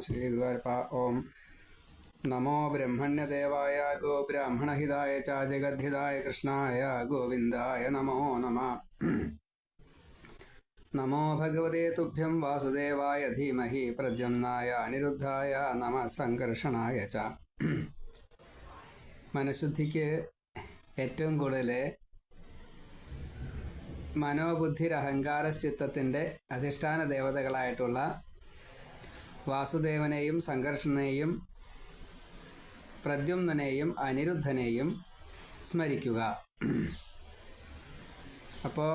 ശ്രീ ഗുരുവായൂരപ്പ. ഓം നമോ ബ്രഹ്മണ്യദേവായ ഗോബ്രാഹ്മണഹിതായ ച ജഗദ്ധിതായ കൃഷ്ണായ ഗോവിന്ദായ നമോ നമ. നമോ ഭഗവതേ തുഭ്യം വാസുദേവായ ധീമഹി പ്രദ്യുമ്നായ അനിരുദ്ധായ നമ സംകർഷണായ ച. മനഃശുദ്ധിക്ക് ഏറ്റവും കൂടുതൽ മനോബുദ്ധിരഹങ്കാരശ്ചിത്തത്തിൻ്റെ അധിഷ്ഠാന ദേവതകളായിട്ടുള്ള വാസുദേവനെയും സംഘർഷണനെയും പ്രദ്യുമ്നെയും അനിരുദ്ധനെയും സ്മരിക്കുക. അപ്പോൾ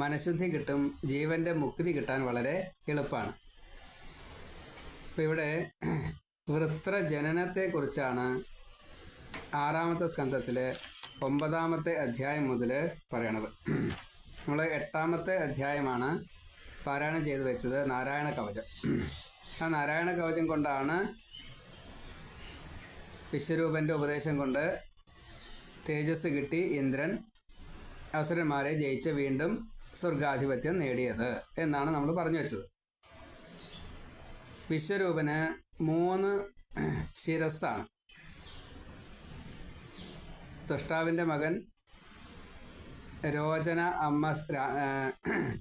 മനഃശുദ്ധി കിട്ടും, ജീവൻ്റെ മുക്തി കിട്ടാൻ വളരെ എളുപ്പമാണ്. അപ്പോൾ ഇവിടെ വൃത്രജനനത്തെക്കുറിച്ചാണ് 6-ാമത്തെ സ്കന്ധത്തിലെ 9-ാമത്തെ അധ്യായം മുതൽ പറയണത്. നമ്മൾ 8-ാമത്തെ അധ്യായമാണ് പാരായണം ചെയ്തു വെച്ചത്, നാരായണ കവചം. ആ നാരായണ കവചം കൊണ്ടാണ് വിശ്വരൂപൻ്റെ ഉപദേശം കൊണ്ട് തേജസ് കിട്ടി ഇന്ദ്രൻ അസുരന്മാരെ ജയിച്ച് വീണ്ടും സ്വർഗാധിപത്യം നേടിയത് എന്നാണ് നമ്മൾ പറഞ്ഞു വെച്ചത്. വിശ്വരൂപന് 3 ശിരസ്സാണ്. ത്വഷ്ടാവിൻ്റെ മകൻ രോചന അമ്മ,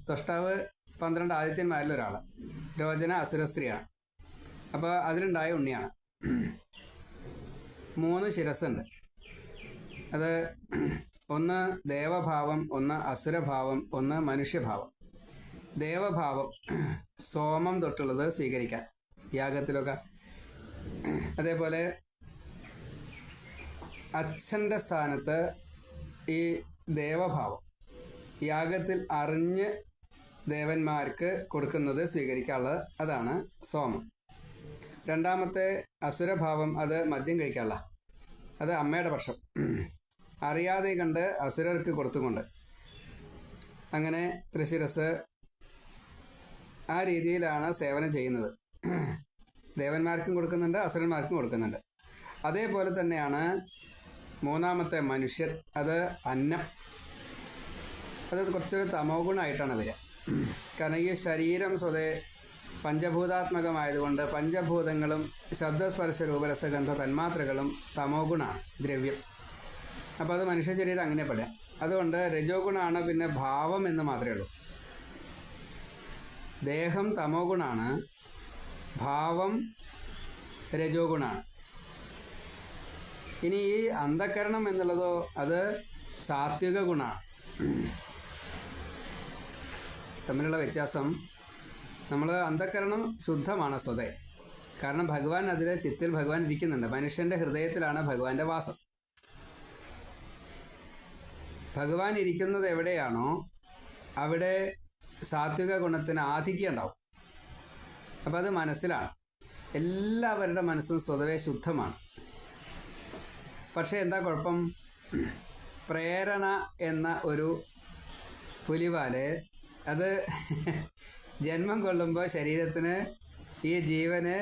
ത്വഷ്ടാവ് 12 ആദിത്യന്മാരിൽ ഒരാൾ, രോചന അസുര സ്ത്രീയാണ്. അപ്പോൾ അതിലുണ്ടായ ഉണ്ണിയാണ്. 3 ശിരസ്സുണ്ട്. അത് ഒന്ന് ദേവഭാവം, ഒന്ന് അസുരഭാവം, ഒന്ന് മനുഷ്യഭാവം. ദേവഭാവം സോമം തൊട്ടുള്ളത് സ്വീകരിക്കാൻ യാഗത്തിലൊക്കെ. അതേപോലെ അച്ഛൻ്റെ സ്ഥാനത്ത് ഈ ദേവഭാവം യാഗത്തിൽ അറിഞ്ഞ് ദേവന്മാർക്ക് കൊടുക്കുന്നത് സ്വീകരിക്കാനുള്ളത്, അതാണ് സോമം. 2-ാമത്തെ അസുരഭാവം, അത് മദ്യം കഴിക്കാനുള്ള, അത് അമ്മയുടെ പക്ഷം, അറിയാതെ കണ്ട് അസുരർക്ക് കൊടുത്തുകൊണ്ട്. അങ്ങനെ തൃശിരസ് ആ രീതിയിലാണ് സേവനം ചെയ്യുന്നത്. ദേവന്മാർക്കും കൊടുക്കുന്നുണ്ട്, അസുരന്മാർക്കും കൊടുക്കുന്നുണ്ട്. അതേപോലെ തന്നെയാണ് 3-ാമത്തെ മനുഷ്യർ, അത് അന്നം. അത് കുറച്ചൊരു തമോ ഗുണമായിട്ടാണ് വരിക. കാരണം ഈ ശരീരം സ്വതേ പഞ്ചഭൂതാത്മകമായതുകൊണ്ട് പഞ്ചഭൂതങ്ങളും ശബ്ദസ്പർശ രൂപരസഗന്ധ തന്മാത്രകളും തമോ ഗുണമാണ്, ദ്രവ്യം. അപ്പോൾ അത് മനുഷ്യ ശരീരം അങ്ങനെ പെടുക. അതുകൊണ്ട് രജോ ഗുണമാണ്, പിന്നെ ഭാവം എന്ന് മാത്രമേ ഉള്ളൂ. ദേഹം തമോ ഗുണമാണ്, ഭാവം രജോ ഗുണമാണ്. ഇനി ഈ അന്ധകരണം എന്നുള്ളതോ അത് സാത്വിക ഗുണമാണ്. തമ്മിലുള്ള വ്യത്യാസം, നമ്മൾ അന്ധകരണം ശുദ്ധമാണ് സ്വതേ. കാരണം ഭഗവാൻ അതിൽ ചിത്തിൽ ഭഗവാൻ ഇരിക്കുന്നുണ്ട്. മനുഷ്യൻ്റെ ഹൃദയത്തിലാണ് ഭഗവാന്റെ വാസം. ഭഗവാൻ ഇരിക്കുന്നത് എവിടെയാണോ അവിടെ സാത്വിക ഗുണത്തിന് ആധിക്യം ഉണ്ടാവും. അപ്പം അത് മനസ്സിലാണ്. എല്ലാവരുടെ മനസ്സും സ്വതവേ ശുദ്ധമാണ്. പക്ഷേ എന്താ കുഴപ്പം? പ്രേരണ എന്ന ഒരു പുലിവാല് അത് ജന്മം കൊള്ളുമ്പോൾ ശരീരത്തിന്, ഈ ജീവന്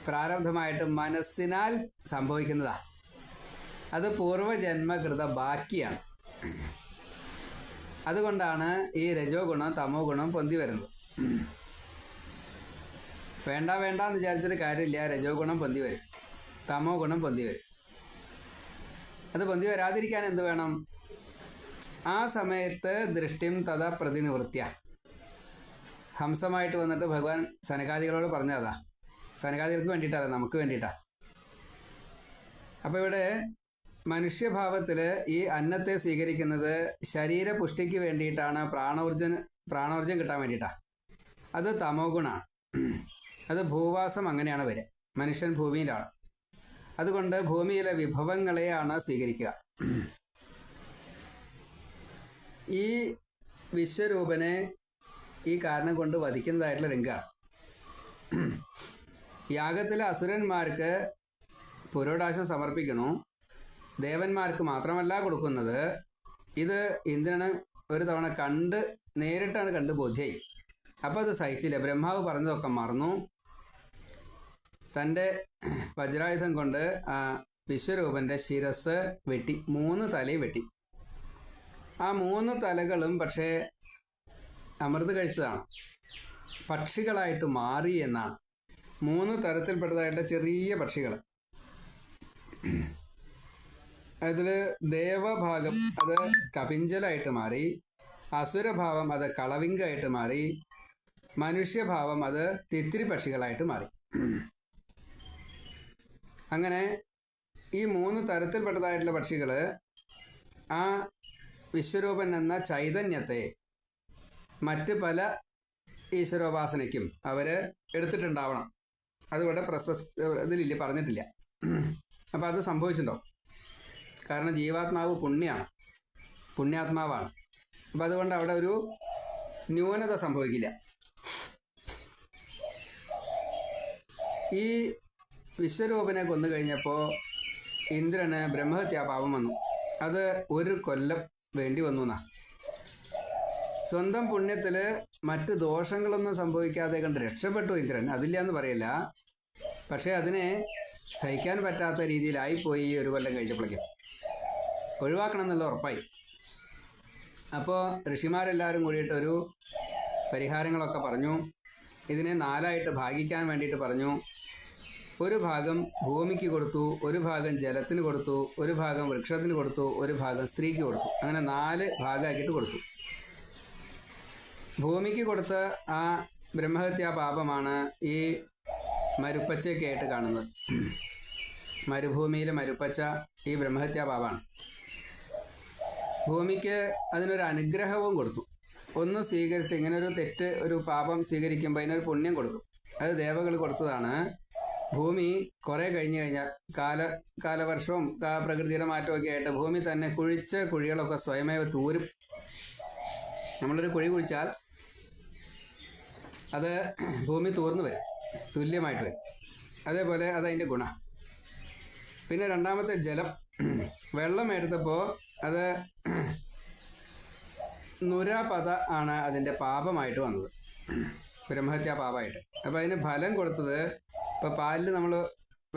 പ്രാരബ്ധമായിട്ട് മനസ്സിനാൽ സംഭവിക്കുന്നതാണ്. അത് പൂർവ്വജന്മകൃത ബാക്കിയാണ്. അതുകൊണ്ടാണ് ഈ രജോ ഗുണം തമോ ഗുണം പൊന്തി വരുന്നത്. വേണ്ട എന്ന് വിചാരിച്ചിട്ട് കാര്യമില്ല, രജോ ഗുണം പൊന്തി വരും, തമോ ഗുണം പൊന്തി വരും. അത് പൊന്തി വരാതിരിക്കാൻ എന്ത് വേണം? ആ സമയത്ത് ദൃഷ്ടിം തഥാ പ്രതിനിവൃത്യ. ഹംസമായിട്ട് വന്നിട്ട് ഭഗവാൻ സനകാദികളോട് പറഞ്ഞതാ. സനകാദികൾക്ക് വേണ്ടിയിട്ടല്ല, നമുക്ക് വേണ്ടിയിട്ടാണ്. അപ്പോൾ ഇവിടെ മനുഷ്യഭാവത്തിൽ ഈ അന്നത്തെ സ്വീകരിക്കുന്നത് ശരീരപുഷ്ടിക്ക് വേണ്ടിയിട്ടാണ്, പ്രാണോർജം കിട്ടാൻ വേണ്ടിയിട്ടാണ്. അത് തമോ ഗുണമാണ്. അത് ഭൂവാസം അങ്ങനെയാണ് വരിക. മനുഷ്യൻ ഭൂമിയിലാണ്. അതുകൊണ്ട് ഭൂമിയിലെ വിഭവങ്ങളെയാണ് സ്വീകരിക്കുക. ഈ വിശ്വരൂപനെ ഈ കാരണം കൊണ്ട് വധിക്കുന്നതായിട്ടുള്ള രംഗമാണ്. യാഗത്തിലെ അസുരന്മാർക്ക് പുരോടാശം സമർപ്പിക്കണു. ദേവന്മാർക്ക് മാത്രമല്ല കൊടുക്കുന്നത്. ഇത് ഇന്ദ്രന് ഒരു തവണ നേരിട്ടാണ് കണ്ട് ബോധ്യായി. അപ്പോൾ അത് സഹിച്ചില്ല. ബ്രഹ്മാവ് പറഞ്ഞതൊക്കെ മറന്നു. തൻ്റെ വജ്രായുധം കൊണ്ട് ആ വിശ്വരൂപൻ്റെ ശിരസ് വെട്ടി, 3 തലയും വെട്ടി. ആ 3 തലകളും പക്ഷേ അമൃത് കഴിച്ചതാണ്. പക്ഷികളായിട്ട് മാറി എന്നാണ്. 3 തരത്തിൽപ്പെട്ടതായിട്ടുള്ള ചെറിയ പക്ഷികൾ. അതിൽ ദേവഭാഗം അത് കപിഞ്ചലായിട്ട് മാറി, അസുരഭാവം അത് കളവിങ്കായിട്ട് മാറി, മനുഷ്യഭാവം അത് തിത്തിരി പക്ഷികളായിട്ട് മാറി. അങ്ങനെ ഈ 3 തരത്തിൽപ്പെട്ടതായിട്ടുള്ള പക്ഷികൾ ആ വിശ്വരൂപൻ എന്ന ചൈതന്യത്തെ മറ്റ് പല ഈശ്വരോപാസനയ്ക്കും അവർ എടുത്തിട്ടുണ്ടാവണം. അതിവിടെ ഇതിലില്ല, പറഞ്ഞിട്ടില്ല. അപ്പം അത് സംഭവിച്ചിട്ടുണ്ടോ? കാരണം ജീവാത്മാവ് പുണ്യാത്മാവാണ്. അപ്പം അതുകൊണ്ട് അവിടെ ഒരു ന്യൂനത സംഭവിക്കില്ല. ഈ വിശ്വരൂപനെ കൊന്നു കഴിഞ്ഞപ്പോൾ ഇന്ദ്രന് ബ്രഹ്മഹത്യാപാപം വന്നു. അത് 1 കൊല്ലം വേണ്ടി വന്നു എന്നാണ്. സ്വന്തം പുണ്യത്തിൽ മറ്റ് ദോഷങ്ങളൊന്നും സംഭവിക്കാതെ കണ്ട് രക്ഷപ്പെട്ടു ഇന്ദ്രൻ, അതില്ല എന്ന് പറയില്ല. പക്ഷേ അതിനെ സഹിക്കാൻ പറ്റാത്ത രീതിയിലായിപ്പോയി 1 കൊല്ലം കഴിച്ചപ്പോഴേക്കും. ഒഴിവാക്കണം എന്നുള്ള ഉറപ്പായി. അപ്പോൾ ഋഷിമാരെല്ലാവരും കൂടിയിട്ട് ഒരു പരിഹാരങ്ങളൊക്കെ പറഞ്ഞു. ഇതിനെ 4ആയിട്ട് ഭാഗിക്കാൻ വേണ്ടിയിട്ട് പറഞ്ഞു. 1 ഭാഗം ഭൂമിക്ക് കൊടുത്തു, 1 ഭാഗം ജലത്തിന് കൊടുത്തു, 1 ഭാഗം വൃക്ഷത്തിന് കൊടുത്തു, 1 ഭാഗം സ്ത്രീക്ക് കൊടുത്തു. അങ്ങനെ 4 ഭാഗമാക്കിയിട്ട് കൊടുത്തു. ഭൂമിക്ക് കൊടുത്ത ആ ബ്രഹ്മഹത്യാ പാപമാണ് ഈ മരുപ്പച്ചയൊക്കെ ആയിട്ട് കാണുന്നത്. മരുഭൂമിയിൽ മരുപ്പച്ച ഈ ബ്രഹ്മഹത്യാ പാപമാണ്. ഭൂമിക്ക് അതിനൊരു അനുഗ്രഹവും കൊടുത്തു. ഒന്ന് സ്വീകരിച്ച് ഇങ്ങനെ ഒരു തെറ്റ്, ഒരു പാപം സ്വീകരിക്കുമ്പോൾ അതിനൊരു പുണ്യം കൊടുക്കും. അത് ദേവകൾ കൊടുത്തതാണ്. ഭൂമി കുറേ കഴിഞ്ഞ് കഴിഞ്ഞാൽ കാലവർഷവും പ്രകൃതിയുടെ മാറ്റമൊക്കെ ആയിട്ട് ഭൂമി തന്നെ കുഴിച്ച കുഴികളൊക്കെ സ്വയമേവ തൂരും. നമ്മളൊരു കുഴി കുഴിച്ചാൽ അത് ഭൂമി തൂർന്നു വരും, തുല്യമായിട്ട് വരും. അതേപോലെ അതതിൻ്റെ ഗുണം. പിന്നെ രണ്ടാമത്തെ ജലം, വെള്ളം എടുത്തപ്പോൾ അത് നുരപത ആണ് അതിൻ്റെ പാപമായിട്ട് വന്നത്, ബ്രഹ്മഹത്യാ പാപമായിട്ട്. അപ്പോൾ അതിന് ഫലം കൊടുത്തത്, ഇപ്പോൾ പാലിൽ നമ്മൾ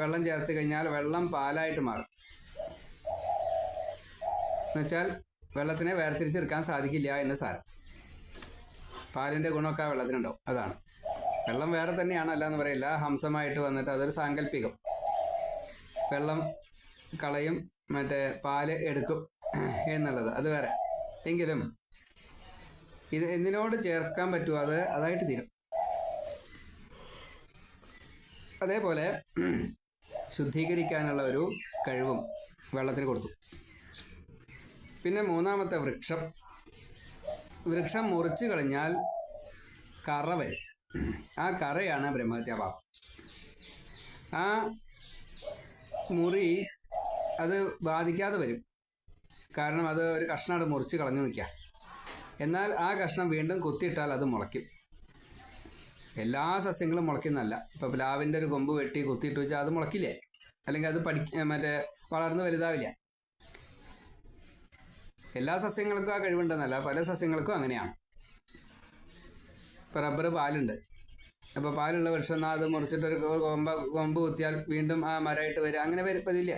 വെള്ളം ചേർത്ത് കഴിഞ്ഞാൽ വെള്ളം പാലായിട്ട് മാറും. എന്നുവെച്ചാൽ വെള്ളത്തിനെ വേർതിരിച്ചെടുക്കാൻ സാധിക്കില്ല എന്ന് സാരം. പാലിൻ്റെ ഗുണമൊക്കെ ആ വെള്ളത്തിനുണ്ടാവും. അതാണ്. വെള്ളം വേറെ തന്നെയാണ്, അല്ല എന്ന് പറയില്ല. ഹംസമായിട്ട് വന്നിട്ട് അതൊരു സാങ്കല്പികം. വെള്ളം കളയും, മറ്റേ പാല് എടുക്കും എന്നുള്ളത് അത് വേറെ. എങ്കിലും ഇത് എന്തിനോട് ചേർക്കാൻ പറ്റുമോ അതായിട്ട് തീരും. അതേപോലെ ശുദ്ധീകരിക്കാനുള്ള ഒരു കഴിവും വെള്ളത്തിന് കൊടുത്തു. പിന്നെ മൂന്നാമത്തെ വൃക്ഷം മുറിച്ച് കളഞ്ഞാൽ കറ വരും. ആ കറയാണ് ബ്രഹ്മഹത്യാ പാപം. ആ മുറി അത് ബാധിക്കാതെ വരും. കാരണം അത് ഒരു കഷ്ണം മുറിച്ച് കളഞ്ഞു നിൽക്കുക. എന്നാൽ ആ കഷ്ണം വീണ്ടും കുത്തിയിട്ടാൽ അത് മുളയ്ക്കും. എല്ലാ സസ്യങ്ങളും മുളയ്ക്കുന്നതല്ല. ഇപ്പോൾ പ്ലാവിൻ്റെ ഒരു കൊമ്പ് വെട്ടി കുത്തിയിട്ട് വെച്ചാൽ അത് മുളയ്ക്കില്ലേ, അല്ലെങ്കിൽ അത് വളർന്ന് വലുതാവില്ല. എല്ലാ സസ്യങ്ങൾക്കും ആ കഴിവുണ്ടെന്നല്ല, പല സസ്യങ്ങൾക്കും അങ്ങനെയാണ്. ഇപ്പോൾ റബ്ബർ പാലുണ്ട്. അപ്പോൾ പാലുള്ള വൃക്ഷം എന്നാൽ അത് മുറിച്ചിട്ടൊരു കൊമ്പ് കുത്തിയാൽ വീണ്ടും ആ മരമായിട്ട് വരിക, അങ്ങനെ വരില്ല.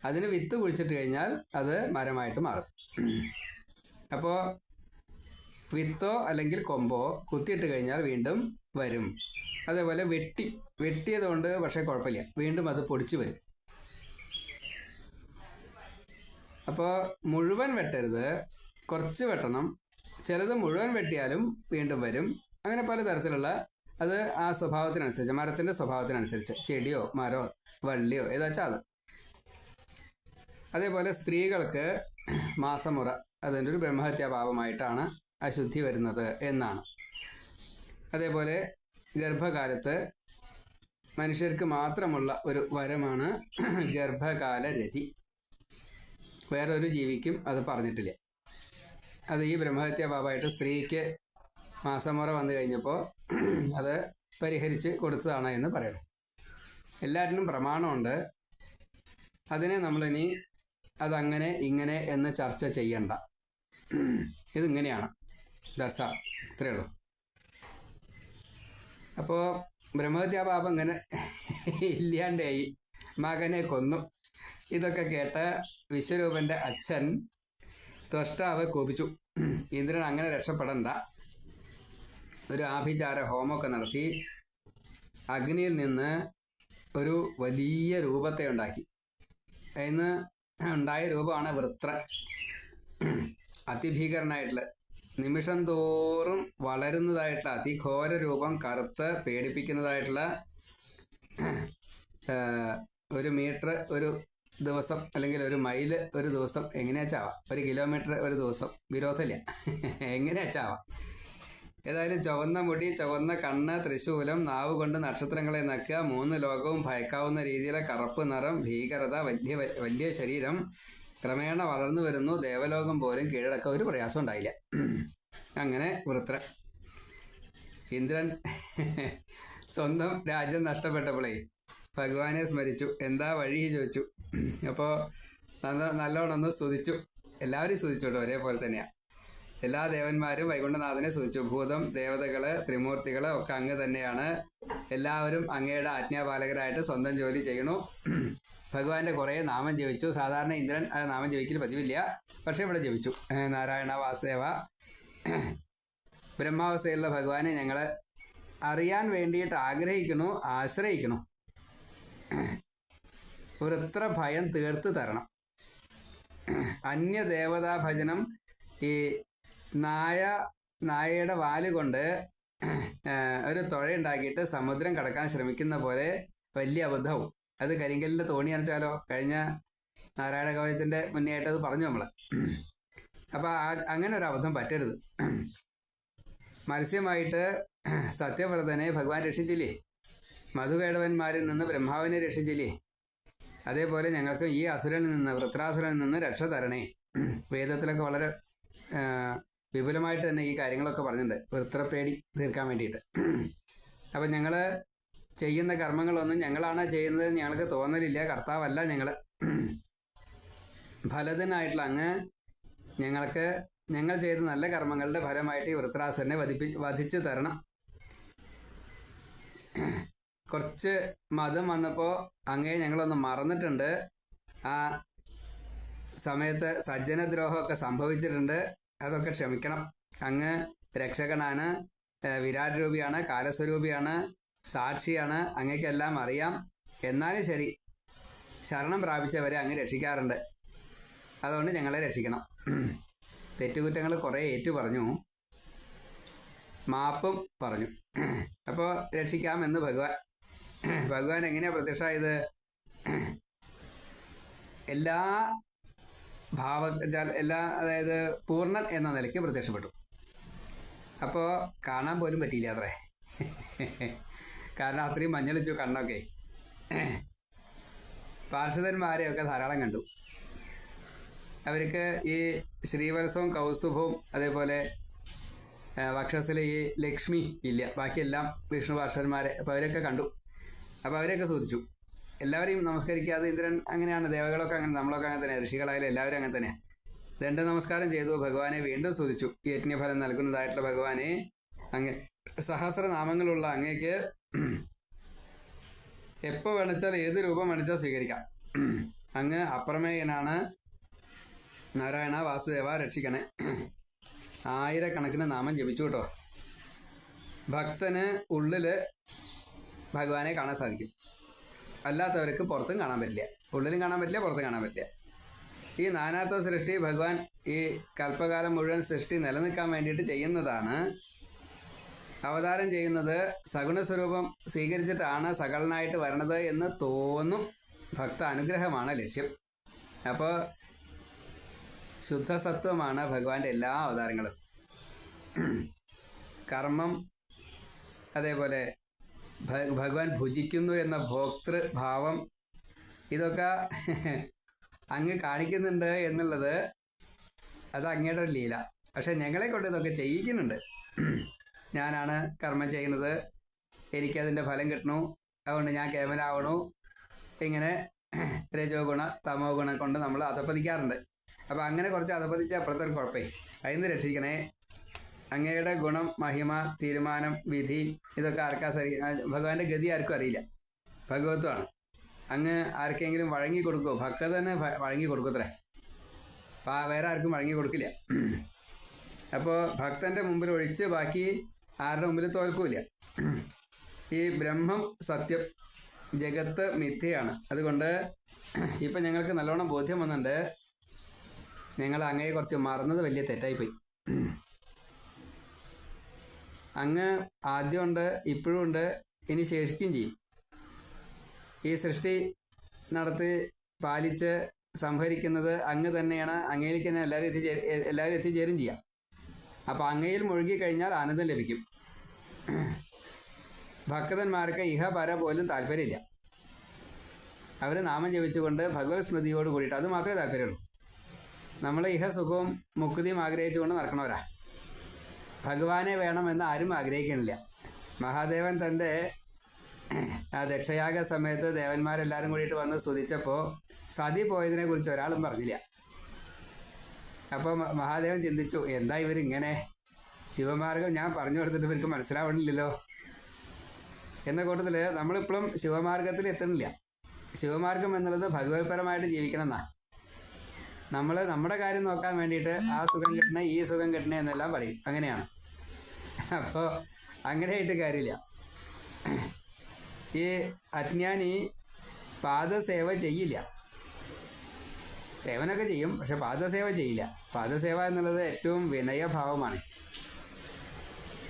അതിന് വിത്ത് കുഴിച്ചിട്ട് കഴിഞ്ഞാൽ അത് മരമായിട്ട് മാറും. അപ്പോൾ വിത്തോ അല്ലെങ്കിൽ കൊമ്പോ കുത്തിയിട്ട് കഴിഞ്ഞാൽ വീണ്ടും വരും. അതേപോലെ വെട്ടിയതുകൊണ്ട് പക്ഷേ കുഴപ്പമില്ല, വീണ്ടും അത് പൊടിച്ചു വരും. അപ്പോൾ മുഴുവൻ വെട്ടരുത്, കുറച്ച് വെട്ടണം. ചിലത് മുഴുവൻ വെട്ടിയാലും വീണ്ടും വരും. അങ്ങനെ പലതരത്തിലുള്ള, അത് ആ സ്വഭാവത്തിനനുസരിച്ച്, മരത്തിൻ്റെ സ്വഭാവത്തിനനുസരിച്ച്, ചെടിയോ മരോ വള്ളിയോ ഏതാച്ചാൽ അത്. അതേപോലെ സ്ത്രീകൾക്ക് മാസമുറ അതിൻ്റെ ഒരു ബ്രഹ്മഹത്യാ പാപമായിട്ടാണ് അശുദ്ധി വരുന്നത് എന്നാണ്. അതേപോലെ ഗർഭകാലത്ത് മനുഷ്യർക്ക് മാത്രമുള്ള ഒരു വരമാണ് ഗർഭകാല രതി. വേറൊരു ജീവിക്കും അത് പറഞ്ഞിട്ടില്ല. അത് ഈ ബ്രഹ്മഹത്യാ പാപമായിട്ട് സ്ത്രീക്ക് മാസമുറ വന്നു കഴിഞ്ഞപ്പോൾ അത് പരിഹരിച്ച് കൊടുത്തതാണ് എന്ന് പറയണം. എല്ലാറ്റിനും പ്രമാണമുണ്ട്. അതിനെ നമ്മളിനി അതങ്ങനെ ഇങ്ങനെ എന്ന് ചർച്ച ചെയ്യണ്ട. ഇതിങ്ങനെയാണ്, ഇത്രയേ ഉള്ളൂ. അപ്പോൾ ബ്രഹ്മഹത്യാ പാപം ഇങ്ങനെ ഇല്ലാണ്ടായി, മകനെ കൊന്നു. ഇതൊക്കെ കേട്ട വിശ്വരൂപൻ്റെ അച്ഛൻ ത്വഷ്ടാവ് കോപിച്ചു, ഇന്ദ്രൻ അങ്ങനെ രക്ഷപ്പെടണ്ട, ഒരു ആഭിചാര ഹോമമൊക്കെ നടത്തി അഗ്നിയിൽ നിന്ന് ഒരു വലിയ രൂപത്തെ ഉണ്ടാക്കി. അതിന് ഉണ്ടായ രൂപമാണ് വൃത്രൻ. അതിഭീകരനായിട്ടുള്ള, നിമിഷം തോറും വളരുന്നതായിട്ടുള്ള അതിഘോര രൂപം, കറുത്ത് പേടിപ്പിക്കുന്നതായിട്ടുള്ള, 1 മീറ്റർ ഒരു ദിവസം അല്ലെങ്കിൽ 1 മൈല് ഒരു ദിവസം എങ്ങനെയാച്ചാവാം, 1 കിലോമീറ്റർ ഒരു ദിവസം, വിരോധമില്ല, എങ്ങനെയാച്ചാവാം. ഏതായാലും ചുവന്ന മുടി, ചുവന്ന കണ്ണ്, ത്രിശൂലം, നാവ് കൊണ്ട് നക്ഷത്രങ്ങളെ നക്കുക, 3 ലോകവും ഭയക്കാവുന്ന രീതിയിലെ കറുപ്പ് നിറം, ഭീകരത, വലിയ ശരീരം, ക്രമേണ വളർന്നു വരുന്നു. ദേവലോകം പോലും കീഴടക്കം ഒരു പ്രയാസം ഉണ്ടായില്ല. അങ്ങനെ വൃത്രൻ. ഇന്ദ്രൻ സ്വന്തം രാജ്യം നഷ്ടപ്പെട്ടപ്പോഴേ ഭഗവാനെ സ്മരിച്ചു. എന്താ വഴി ചോദിച്ചു. അപ്പോൾ നല്ലോണം ഒന്ന് സ്തുതിച്ചു. എല്ലാവരെയും സ്തുതിച്ചു കേട്ടോ, ഒരേപോലെ തന്നെയാണ്. എല്ലാ ദേവന്മാരും വൈകുണ്ഠനാഥനെ സ്തുതിച്ചു. ഭൂതം, ദേവതകള്, ത്രിമൂർത്തികള് ഒക്കെ അങ്ങ് തന്നെയാണ്. എല്ലാവരും അങ്ങയുടെ ആജ്ഞാപാലകരായിട്ട് സ്വന്തം ജോലി ചെയ്യണു. ഭഗവാന്റെ കുറേ നാമം ജപിച്ചു. സാധാരണ ഇന്ദ്രൻ നാമം ജപിക്കൽ പതിവില്ല, പക്ഷെ ഇവിടെ ജപിച്ചു. നാരായണ, വാസുദേവ. ബ്രഹ്മാവസ്ഥയിലുള്ള ഭഗവാനെ ഞങ്ങൾ അറിയാൻ വേണ്ടിയിട്ട് ആഗ്രഹിക്കണു, ആശ്രയിക്കണു. വൃത്ര ഭയം തീർത്ത് തരണം. അന്യദേവതാ ഭജനം, ഈ നായയുടെ വാല് കൊണ്ട് ഒരു തുഴയുണ്ടാക്കിയിട്ട് സമുദ്രം കടക്കാൻ ശ്രമിക്കുന്ന പോലെ വലിയ അബദ്ധവും. അത് കരിങ്കല്ലിൻ്റെ തോണി അനച്ചാലോ, കഴിഞ്ഞ നാരായണ കവചത്തിൻ്റെ മുന്നേ ആയിട്ട് അത് പറഞ്ഞു നമ്മൾ. അപ്പോൾ അങ്ങനെ ഒരു അബദ്ധം പറ്റരുത്. മത്സ്യമായിട്ട് സത്യവ്രതനെ ഭഗവാൻ രക്ഷിച്ചില്ലേ, മധുകേടവന്മാരിൽ നിന്ന് ബ്രഹ്മാവിനെ രക്ഷിച്ചില്ലേ, അതേപോലെ ഞങ്ങൾക്ക് ഈ അസുരനിൽ നിന്ന്, വൃത്രാസുരനിൽ നിന്ന് രക്ഷ തരണേ. വേദത്തിലൊക്കെ വളരെ വിപുലമായിട്ട് തന്നെ ഈ കാര്യങ്ങളൊക്കെ പറഞ്ഞിട്ടുണ്ട്, വൃത്രപ്പേടി തീർക്കാൻ വേണ്ടിയിട്ട്. അപ്പം ഞങ്ങൾ ചെയ്യുന്ന കർമ്മങ്ങളൊന്നും ഞങ്ങളാണ് ചെയ്യുന്നത് ഞങ്ങൾക്ക് തോന്നലില്ല, കർത്താവല്ല ഞങ്ങൾ. ഫലത്തിനായിട്ടുള്ള അങ്ങ് ഞങ്ങൾ ചെയ്ത നല്ല കർമ്മങ്ങളുടെ ഫലമായിട്ട് ഈ വൃത്രാസുരനെ വധിച്ചു തരണം. കുറച്ച് മതം വന്നപ്പോൾ അങ്ങേ ഞങ്ങളൊന്ന് മറന്നിട്ടുണ്ട്. ആ സമയത്ത് സജ്ജനദ്രോഹമൊക്കെ സംഭവിച്ചിട്ടുണ്ട്, അതൊക്കെ ക്ഷമിക്കണം. അങ്ങ് രക്ഷകനാണ്, വിരാട് രൂപിയാണ്, കാലസ്വരൂപിയാണ്, സാക്ഷിയാണ്, അങ്ങേക്കെല്ലാം അറിയാം. എന്നാലും ശരി, ശരണം പ്രാപിച്ചവരെ അങ്ങ് രക്ഷിക്കാറുണ്ട്. അതുകൊണ്ട് ഞങ്ങളെ രക്ഷിക്കണം. തെറ്റുകുറ്റങ്ങൾ കുറേ ഏറ്റു പറഞ്ഞു, മാപ്പും പറഞ്ഞു. അപ്പോൾ രക്ഷിക്കാമെന്ന് ഭഗവാൻ എങ്ങനെയാണ് പ്രത്യക്ഷമായത്? അതായത് പൂർണ്ണൻ എന്ന നിലയ്ക്ക് പ്രത്യക്ഷപ്പെട്ടു. അപ്പോൾ കാണാൻ പോലും പറ്റിയില്ല അത്രേ. കാരണം അത്രയും മഞ്ഞളിച്ചു കണ്ണൊക്കെ. പാർഷദന്മാരെയൊക്കെ ധാരാളം കണ്ടു. അവർക്ക് ഈ ശ്രീവത്സവും കൗസ്തുഭവും അതേപോലെ വക്ഷസിൽ ഈ ലക്ഷ്മി ഇല്ല, ബാക്കിയെല്ലാം വിഷ്ണു പാർഷദന്മാരെ. അപ്പോൾ അവരൊക്കെ കണ്ടു. അപ്പോൾ അവരെയൊക്കെ സ്തുതിച്ചു. എല്ലാവരെയും നമസ്കരിക്കാതെ ഇന്ദ്രൻ അങ്ങനെയാണ്, ദേവകളൊക്കെ അങ്ങനെ, നമ്മളൊക്കെ അങ്ങനെ തന്നെ, ഋഷികളായാലും എല്ലാവരും അങ്ങനെ തന്നെയാണ്. ദണ്ഡ നമസ്കാരം ചെയ്തു. ഭഗവാനെ വീണ്ടും സ്തുതിച്ചു. യജ്ഞഫലം നൽകുന്നതായിട്ടുള്ള ഭഗവാനെ, അങ്ങ് സഹസ്രനാമങ്ങളുള്ള അങ്ങേക്ക് എപ്പോൾ വേണിച്ചാൽ ഏത് രൂപം വേണിച്ചാൽ സ്വീകരിക്കാം. അങ്ങ് അപ്രമേയനാണ്. നാരായണ, വാസുദേവ, രക്ഷിക്കണേ. 1000കണക്കിന് നാമം ജപിച്ചു കേട്ടോ. ഭക്തന് ഉള്ളിൽ ഭഗവാനെ കാണാൻ സാധിക്കും, അല്ലാത്തവർക്ക് പുറത്തും കാണാൻ പറ്റില്ല. ഉള്ളിലും കാണാൻ പറ്റില്ല, പുറത്തും കാണാൻ പറ്റില്ല. ഈ നാനാത്വ സൃഷ്ടി ഭഗവാൻ ഈ കൽപ്പകാലം മുഴുവൻ സൃഷ്ടി നിലനിൽക്കാൻ വേണ്ടിയിട്ട് ചെയ്യുന്നതാണ്. അവതാരം ചെയ്യുന്നത് സഗുണസ്വരൂപം സ്വീകരിച്ചിട്ടാണ് സകലനായിട്ട് വരണത് എന്ന് തോന്നും. ഭക്ത അനുഗ്രഹമാണ് ലക്ഷ്യം. അപ്പോൾ ശുദ്ധസത്വമാണ് ഭഗവാന്റെ എല്ലാ അവതാരങ്ങളും. കർമ്മം, അതേപോലെ ഭഗവാൻ ഭുജിക്കുന്നു എന്ന ഭോക്തൃഭാവം, ഇതൊക്കെ അങ്ങ് കാണിക്കുന്നുണ്ട് എന്നുള്ളത് അത് അങ്ങയുടെ ലീല. പക്ഷെ ഞങ്ങളെ കൊണ്ട് ഇതൊക്കെ ചെയ്യിക്കുന്നുണ്ട്. ഞാനാണ് കർമ്മം ചെയ്യുന്നത്, എനിക്കതിൻ്റെ ഫലം കിട്ടണു, അതുകൊണ്ട് ഞാൻ കേവലാവണു. ഇങ്ങനെ രജോ ഗുണ തമോ ഗുണം കൊണ്ട് നമ്മൾ അധപ്പതിക്കാറുണ്ട്. അപ്പോൾ അങ്ങനെ കുറച്ച് അധപ്പതിച്ച അപ്പുറത്തൊരു കുഴപ്പമേ, അതിന് രക്ഷിക്കണേ. അങ്ങയുടെ ഗുണം, മഹിമ, തീരുമാനം, വിധി, ഇതൊക്കെ ഭഗവാന്റെ ഗതി ആർക്കും അറിയില്ല. ഭഗവത്വമാണ്. അങ്ങ് ആർക്കെങ്കിലും വഴങ്ങി കൊടുക്കുമോ? ഭക്തന് വഴങ്ങി കൊടുക്കത്രേ, വേറെ ആർക്കും വഴങ്ങി കൊടുക്കില്ല. അപ്പോൾ ഭക്തൻ്റെ മുമ്പിൽ ഒഴിച്ച് ബാക്കി ആരുടെ മുമ്പിൽ തോൽക്കൂല. ഈ ബ്രഹ്മം സത്യം, ജഗത്ത് മിഥ്യയാണ്. അതുകൊണ്ട് ഇപ്പം ഞങ്ങൾക്ക് നല്ലോണം ബോധ്യം വന്നിട്ടുണ്ട്, ഞങ്ങൾ അങ്ങയെ കുറച്ച് മറന്നത് വലിയ തെറ്റായിപ്പോയി. അങ്ങ് ആദ്യമുണ്ട്, ഇപ്പോഴും ഉണ്ട്, ഇനി ശേഷിക്കുകയും ചെയ്യും. ഈ സൃഷ്ടി നടത്തി പാലിച്ച് സംഭരിക്കുന്നത് അങ്ങ് തന്നെയാണ്. അങ്ങയിലേക്ക് തന്നെ എല്ലാവരും എത്തിച്ചേരും ചെയ്യാം. അപ്പോൾ അങ്ങയിൽ മുഴുകിക്കഴിഞ്ഞാൽ ആനന്ദം ലഭിക്കും. ഭക്തന്മാർക്ക് ഇഹ പര പോലും താല്പര്യമില്ല. അവർ നാമം ജപിച്ചുകൊണ്ട് ഭഗവത് സ്മൃതിയോട് കൂടിയിട്ട് അത് മാത്രമേ താല്പര്യമുള്ളൂ. നമ്മൾ ഇഹ സുഖവും മുക്തിയും ആഗ്രഹിച്ചുകൊണ്ട് നടക്കണവരാ. ഭഗവാനെ വേണമെന്ന് ആരും ആഗ്രഹിക്കണില്ല. മഹാദേവൻ തൻ്റെ ദക്ഷയാഗ സമയത്ത് ദേവന്മാരെല്ലാവരും കൂടിയിട്ട് വന്ന് സ്തുതിച്ചപ്പോൾ സതി പോയതിനെ കുറിച്ച് ഒരാളും പറഞ്ഞില്ല. അപ്പോൾ മഹാദേവൻ ചിന്തിച്ചു, എന്താ ഇവരിങ്ങനെ, ശിവമാർഗം ഞാൻ പറഞ്ഞു കൊടുത്തിട്ട് ഇവർക്ക് മനസ്സിലാവണില്ലല്ലോ എന്ന കൂട്ടത്തിൽ നമ്മളിപ്പോഴും ശിവമാർഗത്തിൽ എത്തണില്ല. ശിവമാർഗം എന്നുള്ളത് ഭഗവത്പരമായിട്ട് ജീവിക്കണം എന്നാണ്. നമ്മൾ നമ്മുടെ കാര്യം നോക്കാൻ വേണ്ടിയിട്ട് ആ സുഖം കിട്ടണേ ഈ സുഖം കിട്ടണേ എന്നെല്ലാം പറയും. അങ്ങനെയാണ്. അപ്പോൾ അങ്ങനെയായിട്ട് കാര്യമില്ല. ഈ അജ്ഞാനി പാദസേവ ചെയ്യില്ല. സേവനമൊക്കെ ചെയ്യും, പക്ഷെ പാദസേവ ചെയ്യില്ല. പാദസേവ എന്നുള്ളത് ഏറ്റവും വിനയഭാവമാണ്.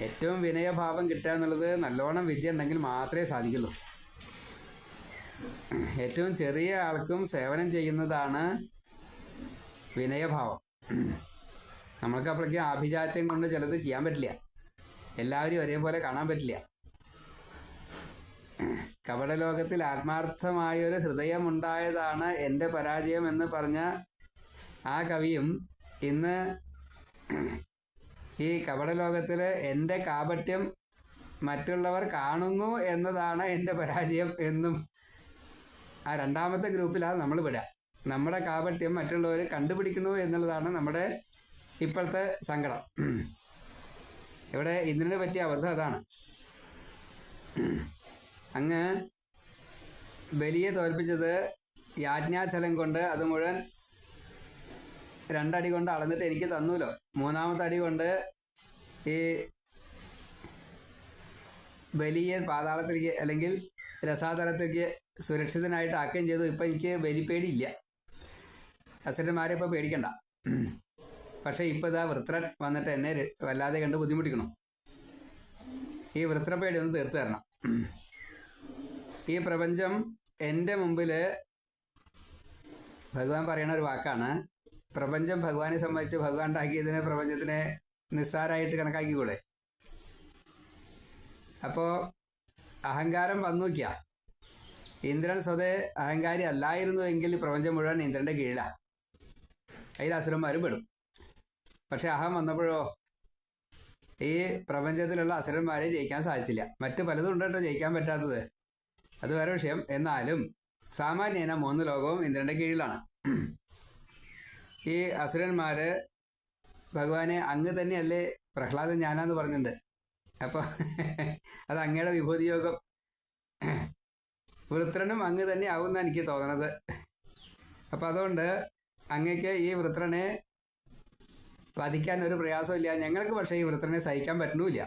ഏറ്റവും വിനയഭാവം കിട്ടുക എന്നുള്ളത് നല്ലോണം വിദ്യ ഉണ്ടെങ്കിൽ മാത്രമേ സാധിക്കുള്ളൂ. ഏറ്റവും ചെറിയ ആൾക്കും സേവനം ചെയ്യുന്നതാണ് വിനയഭാവം. നമ്മൾക്ക് അപ്പോഴേക്കും ആഭിജാത്യം കൊണ്ട് ചിലത് ചെയ്യാൻ പറ്റില്ല, എല്ലാവരും ഒരേപോലെ കാണാൻ പറ്റില്ല. കപടലോകത്തിൽ ആത്മാർത്ഥമായൊരു ഹൃദയമുണ്ടായതാണ് എൻ്റെ പരാജയം എന്ന് പറഞ്ഞ ആ കവിയും ഇന്ന് ഈ കപടലോകത്തിൽ എൻ്റെ കാപട്യം മറ്റുള്ളവർ കാണുന്നു എന്നതാണ് എൻ്റെ പരാജയം എന്നും ആ രണ്ടാമത്തെ ഗ്രൂപ്പിലാണ് നമ്മൾ വിടുക. നമ്മുടെ കാപട്യം മറ്റുള്ളവർ കണ്ടുപിടിക്കുന്നു എന്നുള്ളതാണ് നമ്മുടെ ഇപ്പോഴത്തെ സങ്കടം. ഇവിടെ ഇന്ദ്രന് പറ്റിയ അബദ്ധം അതാണ്. അങ്ങ് ബലിയെ തോൽപ്പിച്ചത് യാജ്ഞാചലം കൊണ്ട് അത് മുഴുവൻ 2 അടി കൊണ്ട് അളന്നിട്ട് എനിക്ക് തന്നൂലോ. 3-ാമത്തെ അടി കൊണ്ട് ഈ ബലിയെ പാതാളത്തിലേക്ക് അല്ലെങ്കിൽ രസാതലത്തേക്ക് സുരക്ഷിതനായിട്ട് ആക്കുകയും ചെയ്തു. ഇപ്പം എനിക്ക് ബലിപ്പേടിയില്ല, അസുരന്മാരെ ഇപ്പോൾ പേടിക്കണ്ട. പക്ഷേ ഇപ്പോൾ ഇതാ വൃത്രൻ വന്നിട്ട് എന്നെ വല്ലാതെ കണ്ട് ബുദ്ധിമുട്ടിക്കണം. ഈ വൃത്രപ്പേടി ഒന്ന് തീർത്തു തരണം. ഈ പ്രപഞ്ചം എൻ്റെ മുമ്പിൽ ഭഗവാൻ പറയണ ഒരു വാക്കാണ്. പ്രപഞ്ചം ഭഗവാനെ സംബന്ധിച്ച് ഭഗവാൻ ഉണ്ടാക്കിയതിനെ പ്രപഞ്ചത്തിനെ നിസ്സാരമായിട്ട് കണക്കാക്കിക്കൂടെ? അപ്പോൾ അഹങ്കാരം വന്നു നോക്കിയ ഇന്ദ്രൻ സ്വതേ അഹങ്കാരി അല്ലായിരുന്നു എങ്കിൽ പ്രപഞ്ചം മുഴുവൻ ഇന്ദ്രൻ്റെ കീഴിലാണ്. അതിൽ അസുരന്മാരും പെടും. പക്ഷെ അഹം വന്നപ്പോഴോ ഈ പ്രപഞ്ചത്തിലുള്ള അസുരന്മാരെ ജയിക്കാൻ സാധിച്ചില്ല. മറ്റ് പലതും ഉണ്ട് കേട്ടോ ജയിക്കാൻ പറ്റാത്തത്, അത് വേറെ വിഷയം. എന്നാലും സാമാന്യേന 3 ലോകവും ഇന്ദ്രൻ്റെ കീഴിലാണ്. ഈ അസുരന്മാർ ഭഗവാനെ അങ്ങ് തന്നെയല്ലേ പ്രഹ്ലാദൻ ഞാനാന്ന് പറഞ്ഞിട്ടുണ്ട്. അപ്പോൾ അത് അങ്ങയുടെ വിഭൂതി യോഗം. വൃത്രനും അങ്ങ് തന്നെ ആവുമെന്നാണ് എനിക്ക് തോന്നണത്. അപ്പം അതുകൊണ്ട് അങ്ങക്ക് ഈ വൃത്രനെ വധിക്കാൻ ഒരു പ്രയാസമില്ല. ഞങ്ങൾക്ക് പക്ഷേ ഈ വൃത്രനെ സഹിക്കാൻ പറ്റണമില്ല.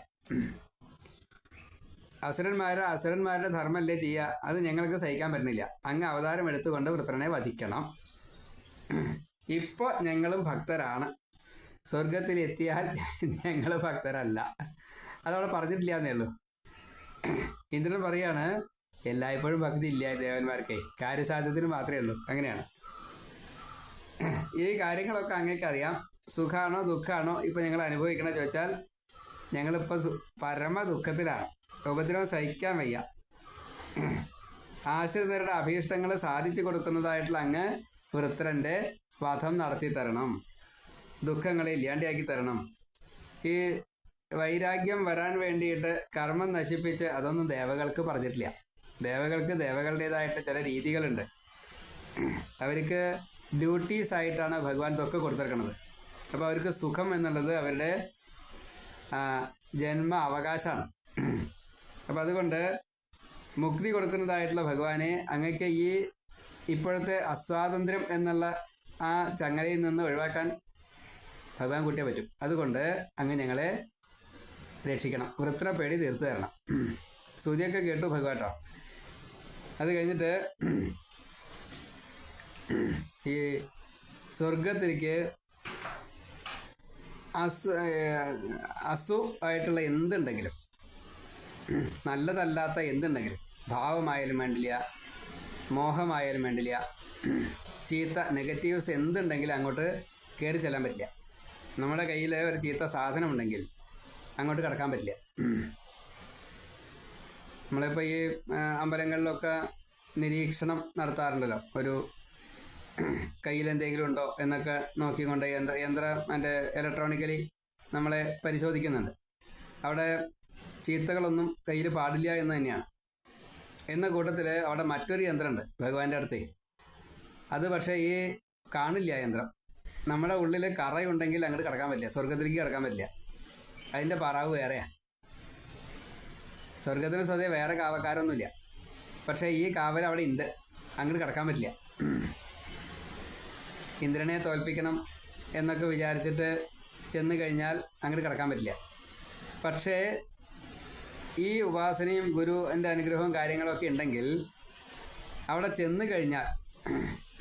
അസുരന്മാരുടെ ധർമ്മമല്ലേ ചെയ്യുക, അത് ഞങ്ങൾക്ക് സഹിക്കാൻ പറ്റുന്നില്ല. അങ്ങ് അവതാരം എടുത്തുകൊണ്ട് വൃത്രനെ വധിക്കണം. ഇപ്പോൾ ഞങ്ങളും ഭക്തരാണ്, സ്വർഗത്തിലെത്തിയാൽ ഞങ്ങൾ ഭക്തരല്ല. അതവിടെ പറഞ്ഞിട്ടില്ല എന്നേ ഉള്ളൂ. ഇന്ദ്രൻ പറയാണ്, എല്ലായ്പ്പോഴും ഭക്തി ഇല്ല ദേവന്മാർക്ക്, കാര്യസാധ്യത്തിന് മാത്രമേ ഉള്ളൂ. അങ്ങനെയാണ്. ഈ കാര്യങ്ങളൊക്കെ അങ്ങേക്കറിയാം. സുഖമാണോ ദുഃഖമാണോ ഇപ്പം ഞങ്ങൾ അനുഭവിക്കണ ചോദിച്ചാൽ ഞങ്ങളിപ്പോൾ പരമ ദുഃഖത്തിലാണ്. ഉപദ്രവം സഹിക്കാൻ വയ്യ. ആശ്രിതരുടെ അഭീഷ്ടങ്ങൾ സാധിച്ചു കൊടുക്കുന്നതായിട്ടുള്ള അങ്ങ് വൃത്രൻ്റെ വധം നടത്തി തരണം, ദുഃഖങ്ങളെ ഇല്ലാണ്ടിയാക്കി തരണം. ഈ വൈരാഗ്യം വരാൻ വേണ്ടിയിട്ട് കർമ്മം നശിപ്പിച്ച് അതൊന്നും ദേവകൾക്ക് പറഞ്ഞിട്ടില്ല. ദേവകൾക്ക് ദേവകളുടേതായിട്ട് ചില രീതികളുണ്ട്. അവർക്ക് ഡ്യൂട്ടീസ് ആയിട്ടാണ് ഭഗവാൻ ഇതൊക്കെ കൊടുത്തിരിക്കുന്നത്. അപ്പോൾ അവർക്ക് സുഖം എന്നുള്ളത് അവരുടെ ജന്മ അവകാശമാണ്. അപ്പം അതുകൊണ്ട് മുക്തി കൊടുക്കുന്നതായിട്ടുള്ള ഭഗവാനെ അങ്ങക്ക് ഈ ഇപ്പോഴത്തെ അസ്വാതന്ത്ര്യം എന്നുള്ള ആ ചങ്ങലയിൽ നിന്ന് ഒഴിവാക്കാൻ ഭഗവാൻ കൂട്ടിയേ പറ്റും. അതുകൊണ്ട് അങ്ങ് ഞങ്ങളെ രക്ഷിക്കണം, വൃത്രപ്പേടി തീർത്തു തരണം. സ്തുതിയൊക്കെ കേട്ടു ഭഗവാട്ടോ. അത് കഴിഞ്ഞിട്ട് ഈ സ്വർഗത്തിലേക്ക് അസു ആയിട്ടുള്ള എന്തുണ്ടെങ്കിലും, നല്ലതല്ലാത്ത എന്തുണ്ടെങ്കിലും, ഭാവമായാലും വേണ്ടില്ല, മോഹമായാലും വേണ്ടില്ല, ചീത്ത നെഗറ്റീവ്സ് എന്തുണ്ടെങ്കിലും അങ്ങോട്ട് കയറി ചെല്ലാൻ പറ്റില്ല. നമ്മുടെ കയ്യിൽ ഒരു ചീത്ത സാധനം ഉണ്ടെങ്കിൽ അങ്ങോട്ട് കിടക്കാൻ പറ്റില്ല. നമ്മളിപ്പോൾ ഈ അമ്പലങ്ങളിലൊക്കെ നിരീക്ഷണം നടത്താറുണ്ടല്ലോ, ഒരു കയ്യിൽ എന്തെങ്കിലും ഉണ്ടോ എന്നൊക്കെ നോക്കിക്കൊണ്ട് മറ്റേ ഇലക്ട്രോണിക്കലി നമ്മളെ പരിശോധിക്കുന്നുണ്ട്. അവിടെ ചീത്തകളൊന്നും കയ്യിൽ പാടില്ല എന്ന് തന്നെയാണ്. എന്ന കൂട്ടത്തിൽ അവിടെ മറ്റൊരു യന്ത്രമുണ്ട് ഭഗവാന്റെ അടുത്ത്. അത് പക്ഷേ ഈ കാണില്ല യന്ത്രം. നമ്മുടെ ഉള്ളിൽ കറയുണ്ടെങ്കിൽ അങ്ങോട്ട് കിടക്കാൻ പറ്റില്ല, സ്വർഗത്തിലേക്ക് കിടക്കാൻ പറ്റില്ല. അതിൻ്റെ പറവ് വേറെയാണ്. സ്വർഗത്തിന് സ്വതേ വേറെ കാവക്കാരൊന്നുമില്ല, പക്ഷേ ഈ കാവൽ അവിടെ ഉണ്ട്, അങ്ങോട്ട് കിടക്കാൻ പറ്റില്ല. ഇന്ദ്രനെ തോൽപ്പിക്കണം എന്നൊക്കെ വിചാരിച്ചിട്ട് ചെന്ന് കഴിഞ്ഞാൽ അങ്ങോട്ട് കിടക്കാൻ പറ്റില്ല. പക്ഷേ ഈ ഉപാസനയും ഗുരുവിൻ്റെ അനുഗ്രഹവും കാര്യങ്ങളൊക്കെ ഉണ്ടെങ്കിൽ അവിടെ ചെന്ന് കഴിഞ്ഞാൽ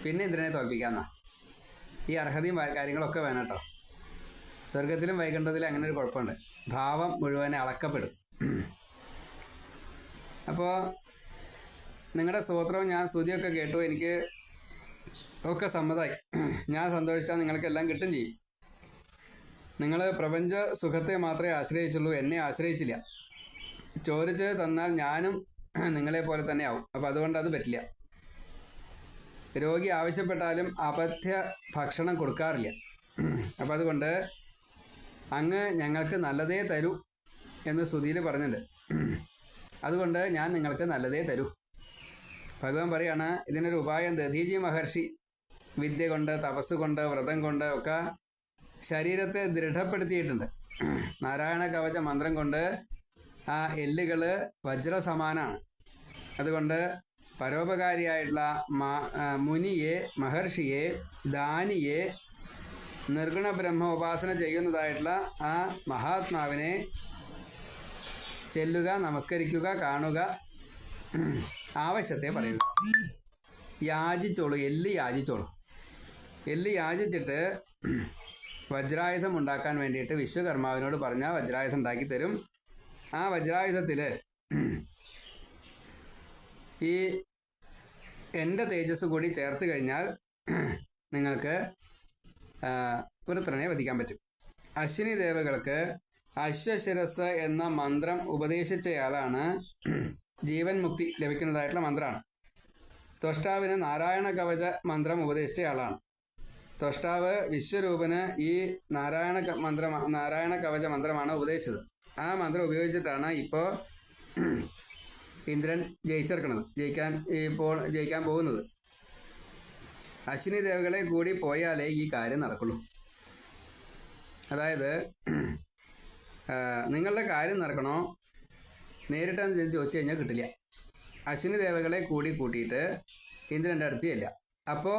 പിന്നെ ഇന്ദ്രനെ തോൽപ്പിക്കാമെന്നാണ്. ഈ അർഹതയും കാര്യങ്ങളൊക്കെ വേണം കേട്ടോ. സ്വർഗത്തിലും വൈകുണ്ഠത്തിലും അങ്ങനെ ഒരു കുഴപ്പമുണ്ട്, ഭാവം മുഴുവനെ അളക്കപ്പെടും. അപ്പോൾ നിങ്ങളുടെ സ്തോത്രവും ഞാൻ സ്തുതിയൊക്കെ കേട്ടു, എനിക്ക് ഒക്കെ സമ്മതമായി. ഞാൻ സന്തോഷിച്ചാൽ നിങ്ങൾക്കെല്ലാം കിട്ടും ചെയ്യും. നിങ്ങൾ പ്രപഞ്ച സുഖത്തെ മാത്രമേ ആശ്രയിച്ചുള്ളൂ, എന്നെ ആശ്രയിച്ചില്ല. ചോദിച്ച് തന്നാൽ ഞാനും നിങ്ങളെ പോലെ തന്നെ ആവും. അപ്പോൾ അതുകൊണ്ട് അത് പറ്റില്ല. രോഗി ആവശ്യപ്പെട്ടാലും അപഥ്യ ഭക്ഷണം കൊടുക്കാറില്ല. അപ്പം അതുകൊണ്ട് അങ്ങ് ഞങ്ങൾക്ക് നല്ലതേ തരൂ എന്ന് സ്തുതിയിൽ പറഞ്ഞിട്ടുണ്ട്. അതുകൊണ്ട് ഞാൻ നിങ്ങൾക്ക് നല്ലതേ തരൂ. ഭഗവാൻ പറയാണ്, ഇതിനൊരു ഉപായം ദധീജി മഹർഷി വിദ്യ കൊണ്ട്, തപസ് കൊണ്ട്, വ്രതം കൊണ്ട് ഒക്കെ ശരീരത്തെ ദൃഢപ്പെടുത്തിയിട്ടുണ്ട്. നാരായണ കവച മന്ത്രം കൊണ്ട് ആ എല്ലുകൾ വജ്രസമാനാണ്. അതുകൊണ്ട് പരോപകാരിയായിട്ടുള്ള മുനിയെ, മഹർഷിയെ, ദാനിയെ, നിർഗുണ ബ്രഹ്മ ഉപാസന ചെയ്യുന്നതായിട്ടുള്ള ആ മഹാത്മാവിനെ ചെല്ലുക, നമസ്കരിക്കുക, കാണുക, ആവശ്യത്തെ പറയുക, യാചിച്ചോളൂ, എല്ല് യാചിച്ചോളൂ. എല്ല് യാചിച്ചിട്ട് വജ്രായുധം ഉണ്ടാക്കാൻ വേണ്ടിയിട്ട് വിശ്വകർമാവിനോട് പറഞ്ഞാൽ വജ്രായുധം ഉണ്ടാക്കി തരും. ആ വജ്രായുധത്തിൽ ഈ എൻ്റെ തേജസ് കൂടി ചേർത്ത് കഴിഞ്ഞാൽ നിങ്ങൾക്ക് വൃത്രനെ വധിക്കാൻ പറ്റും. അശ്വിനി ദേവകൾക്ക് അശ്വശിരസ് എന്ന മന്ത്രം ഉപദേശിച്ചയാളാണ് ജീവൻ മുക്തി ലഭിക്കുന്നതായിട്ടുള്ള മന്ത്രമാണ്. ത്വഷ്ടാവിന് നാരായണ കവച മന്ത്രം ഉപദേശിച്ചയാളാണ്. ത്വഷ്ടാവ് വിശ്വരൂപന് ഈ നാരായണ കവച മന്ത്രമാണ് ഉപദേശിച്ചത്. ആ മന്ത്രം ഉപയോഗിച്ചിട്ടാണ് ഇപ്പോൾ ഇന്ദ്രൻ ജയിക്കാൻ പോകുന്നത്. അശ്വിനി ദേവകളെ കൂടി പോയാലേ ഈ കാര്യം നടക്കുള്ളൂ. അതായത് നിങ്ങളുടെ കാര്യം നടക്കണോ നേരിട്ടെന്ന് ചോദിച്ചു കഴിഞ്ഞാൽ കിട്ടില്ല. അശ്വിനി ദേവകളെ കൂട്ടിയിട്ട് ഇന്ദ്രൻ്റെ അടുത്ത് ചെല്ലുക, അപ്പോൾ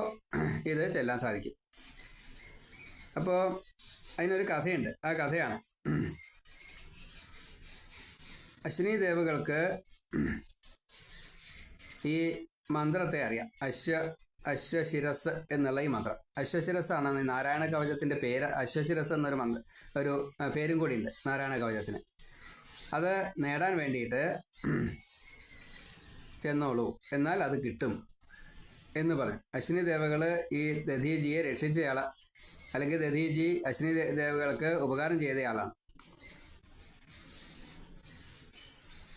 ഇത് ചെല്ലാൻ സാധിക്കും. അപ്പോൾ അതിനൊരു കഥയുണ്ട്. ആ കഥയാണ്, അശ്വിനി ദേവകൾക്ക് ഈ മന്ത്രത്തെ അറിയാം. അശ്വശിരസ് എന്നുള്ള ഈ മന്ത്രം. അശ്വശിരസ്സാണ് നാരായണ കവചത്തിൻ്റെ പേര്. അശ്വശിരസ് ഒരു പേരും കൂടിയുണ്ട് നാരായണ കവചത്തിന്. അത് നേടാൻ വേണ്ടിയിട്ട് ചെന്നോളൂ, എന്നാൽ അത് കിട്ടും എന്ന് പറഞ്ഞു. അശ്വിനി ദേവകൾ ഈ ദധീജിയെ രക്ഷിച്ചയാള, അല്ലെങ്കിൽ ദധീജി അശ്വിനി ദേവകൾക്ക് ഉപകാരം ചെയ്തയാളാണ്.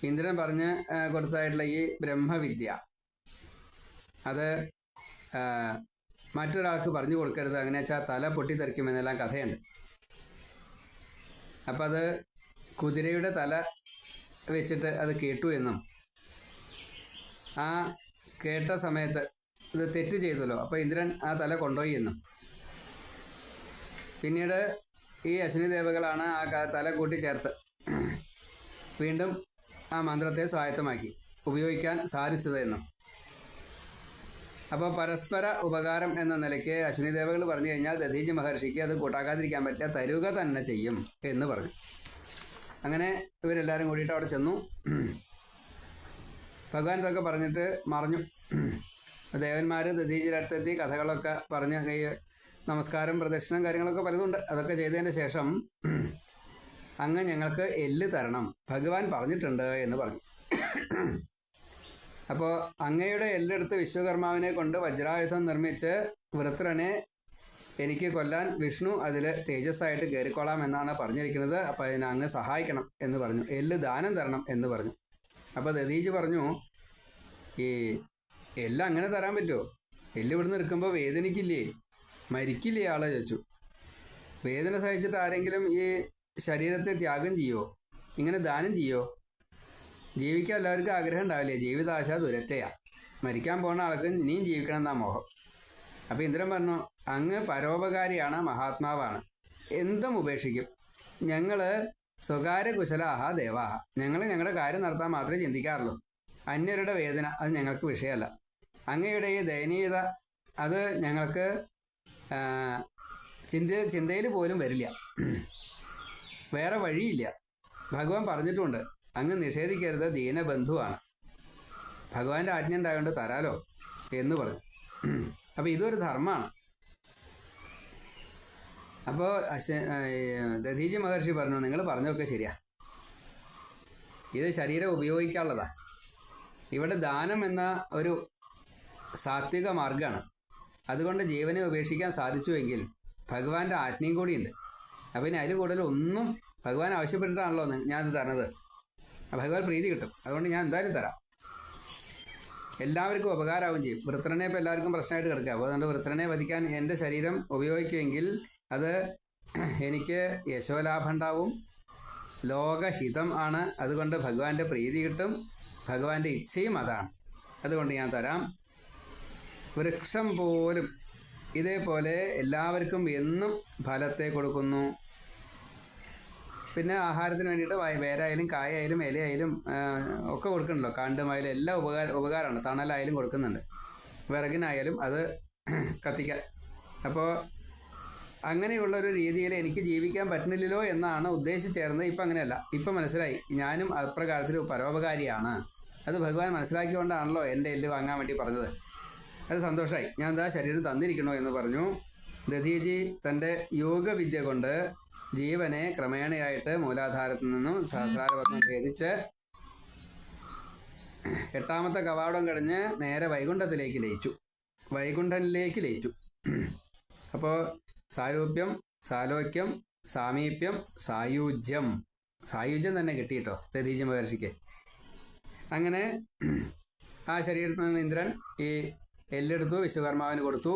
ഇന്ദ്രൻ പറഞ്ഞ് കൊടുത്തതായിട്ടുള്ള ഈ ബ്രഹ്മവിദ്യ അത് മറ്റൊരാൾക്ക് പറഞ്ഞു കൊടുക്കരുത്, അങ്ങനെ വെച്ചാൽ തല പൊട്ടിത്തെറിക്കുമെന്നെല്ലാം കഥയുണ്ട്. അപ്പം അത് കുതിരയുടെ തല വെച്ചിട്ട് അത് കേട്ടു എന്നും ആ കേട്ട സമയത്ത് ഇത് തെറ്റ് ചെയ്തല്ലോ, അപ്പോൾ ഇന്ദ്രൻ ആ തല കൊണ്ടുപോയി എന്നും. പിന്നീട് ഈ അശ്വിനി ദേവകളാണ് ആ തല കൂട്ടി ചേർത്ത് വീണ്ടും ആ മന്ത്രത്തെ സ്വായത്തമാക്കി ഉപയോഗിക്കാൻ സാധിച്ചത് എന്നും. അപ്പോൾ പരസ്പര ഉപകാരം എന്ന നിലയ്ക്ക് അശ്വിനി ദേവകൾ പറഞ്ഞു കഴിഞ്ഞാൽ ദധീജി മഹർഷിക്ക് അത് കൂട്ടാക്കാതിരിക്കാൻ പറ്റില്ല, തരുക തന്നെ ചെയ്യും എന്ന് പറഞ്ഞു. അങ്ങനെ ഇവരെല്ലാവരും കൂടിയിട്ട് അവിടെ ചെന്നു. ഭഗവാൻ ഇതൊക്കെ പറഞ്ഞിട്ട് മറഞ്ഞു. ദേവന്മാർ ദധീജിയുടെ അടുത്തെത്തി കഥകളൊക്കെ പറഞ്ഞ് നമസ്കാരം പ്രദക്ഷിണം കാര്യങ്ങളൊക്കെ പലതുണ്ട്. അതൊക്കെ ചെയ്തതിന് ശേഷം അങ്ങ് ഞങ്ങൾക്ക് എല്ല് തരണം, ഭഗവാൻ പറഞ്ഞിട്ടുണ്ട് എന്ന് പറഞ്ഞു. അപ്പോൾ അങ്ങയുടെ എല്ലെടുത്ത് വിശ്വകർമാവിനെ കൊണ്ട് വജ്രായുധം നിർമ്മിച്ച് വൃത്രനെ എനിക്ക് കൊല്ലാൻ വിഷ്ണു അതിൽ തേജസ്സായിട്ട് കയറിക്കൊള്ളാം എന്നാണ് പറഞ്ഞിരിക്കുന്നത്. അപ്പോൾ അതിനെ അങ്ങ് സഹായിക്കണം എന്ന് പറഞ്ഞു. എല്ല് ദാനം തരണം എന്ന് പറഞ്ഞു. അപ്പോൾ ദധീജി പറഞ്ഞു, ഈ എല്ലാം അങ്ങനെ തരാൻ പറ്റുമോ? എല്ല് ഇവിടുന്ന് എടുക്കുമ്പോൾ വേദനിക്കില്ലേ, മരിക്കില്ലേ ആളെ ചോദിച്ചു. വേദന സഹിച്ചിട്ട് ആരെങ്കിലും ഈ ശരീരത്തെ ത്യാഗം ചെയ്യുമോ, ഇങ്ങനെ ദാനം ചെയ്യുമോ? ജീവിക്കാൻ എല്ലാവർക്കും ആഗ്രഹം ഉണ്ടാവില്ലേ? ജീവിതാശ ദുരത്തെയാ, മരിക്കാൻ പോകുന്ന ആൾക്ക് ഇനിയും ജീവിക്കണം എന്നാ മോഹം. അപ്പോൾ ഇന്ദ്രൻ പറഞ്ഞു, അങ്ങ് പരോപകാരിയാണ്, മഹാത്മാവാണ്, എന്തും ഉപേക്ഷിക്കും. ഞങ്ങൾ സ്വകാര്യ കുശലാഹ ദേവാഹ, ഞങ്ങൾ ഞങ്ങളുടെ കാര്യം നടത്താൻ മാത്രമേ ചിന്തിക്കാറുള്ളൂ. അന്യരുടെ വേദന അത് ഞങ്ങൾക്ക് വിഷയമല്ല. അങ്ങയുടെ ഈ ദയനീയത അത് ഞങ്ങൾക്ക് ചിന്തയിൽ പോലും വരില്ല. വേറെ വഴിയില്ല. ഭഗവാൻ പറഞ്ഞിട്ടുണ്ട്, അങ്ങ് നിഷേധിക്കരുത്, ദീനബന്ധുവാണ്. ഭഗവാന്റെ ആജ്ഞ ഉണ്ടായതുകൊണ്ട് തരാലോ എന്ന് പറഞ്ഞു. അപ്പോൾ ഇതൊരു ധർമ്മമാണ്. അപ്പോൾ ദധീജി മഹർഷി പറഞ്ഞു, നിങ്ങൾ പറഞ്ഞതൊക്കെ ശരിയാ, ഇത് ശരീരം ഉപയോഗിക്കാനുള്ളതാണ്. ഇവിടെ ദാനം എന്ന ഒരു സാത്വിക മാർഗമാണ്. അതുകൊണ്ട് ജീവനെ ഉപേക്ഷിക്കാൻ സാധിച്ചുവെങ്കിൽ ഭഗവാന്റെ ആജ്ഞയും കൂടിയുണ്ട്. അപ്പം ഇനി അതിൽ കൂടുതൽ ഒന്നും ഭഗവാൻ ആവശ്യപ്പെട്ടിട്ടാണല്ലോ ഞാനത് തരണത്. ഭഗവാൻ പ്രീതി കിട്ടും. അതുകൊണ്ട് ഞാൻ എന്തായാലും തരാം. എല്ലാവർക്കും ഉപകാരമാവും ചെയ്യും. വൃത്രനെ ഇപ്പോൾ എല്ലാവർക്കും പ്രശ്നമായിട്ട് കിടക്കുക. അപ്പോൾ അതുകൊണ്ട് വൃത്രനെ വധിക്കാൻ എൻ്റെ ശരീരം ഉപയോഗിക്കുമെങ്കിൽ അത് എനിക്ക് യശോലാഭം ഉണ്ടാവും, ലോകഹിതം ആണ്. അതുകൊണ്ട് ഭഗവാന്റെ പ്രീതി കിട്ടും, ഭഗവാന്റെ ഇച്ഛയും അതാണ്. അതുകൊണ്ട് ഞാൻ തരാം. വൃക്ഷം പോലും ഇതേപോലെ എല്ലാവർക്കും എന്നും ഫലത്തെ കൊടുക്കുന്നു. പിന്നെ ആഹാരത്തിന് വേണ്ടിയിട്ട് വേരായാലും കായായാലും ഇലയായാലും ഒക്കെ കൊടുക്കണല്ലോ. കാണ്ടുമായാലും എല്ലാം ഉപകാരമാണ്. തണലായാലും കൊടുക്കുന്നുണ്ട്, വിറകിനായാലും അത് കത്തിക്കാൻ. അപ്പോൾ അങ്ങനെയുള്ളൊരു രീതിയിൽ എനിക്ക് ജീവിക്കാൻ പറ്റുന്നില്ലല്ലോ എന്നാണ് ഉദ്ദേശിച്ചേർന്നത്. ഇപ്പം അങ്ങനെയല്ല. ഇപ്പം മനസ്സിലായി, ഞാനും അപ്രകാരത്തിൽ പരോപകാരിയാണ്. അത് ഭഗവാൻ മനസ്സിലാക്കിക്കൊണ്ടാണല്ലോ എൻ്റെ എല്ല് വാങ്ങാൻ വേണ്ടി പറഞ്ഞത്. അത് സന്തോഷമായി. ഞാൻ എന്താ ശരീരം തന്നിരിക്കണോ എന്ന് പറഞ്ഞു. ദധീജി തൻ്റെ യോഗവിദ്യ കൊണ്ട് ജീവനെ ക്രമേണയായിട്ട് മൂലാധാരത്തിൽ നിന്നും സഹസ്രാരപത്നം ഭേദിച്ച് 8ാമത്തെ കവാടം കഴിഞ്ഞ് നേരെ വൈകുണ്ഠത്തിലേക്ക് ലയിച്ചു. അപ്പോൾ സാരൂപ്യം, സാലോക്യം, സാമീപ്യം, സായുജ്യം തന്നെ കിട്ടിയിട്ടോ ദധീജി മഹർഷിക്ക്. അങ്ങനെ ആ ശരീരത്തിൽ നിന്ന് ഇന്ദ്രൻ ഈ എല്ലെടുത്തു വിശ്വകർമാവിന് കൊടുത്തു.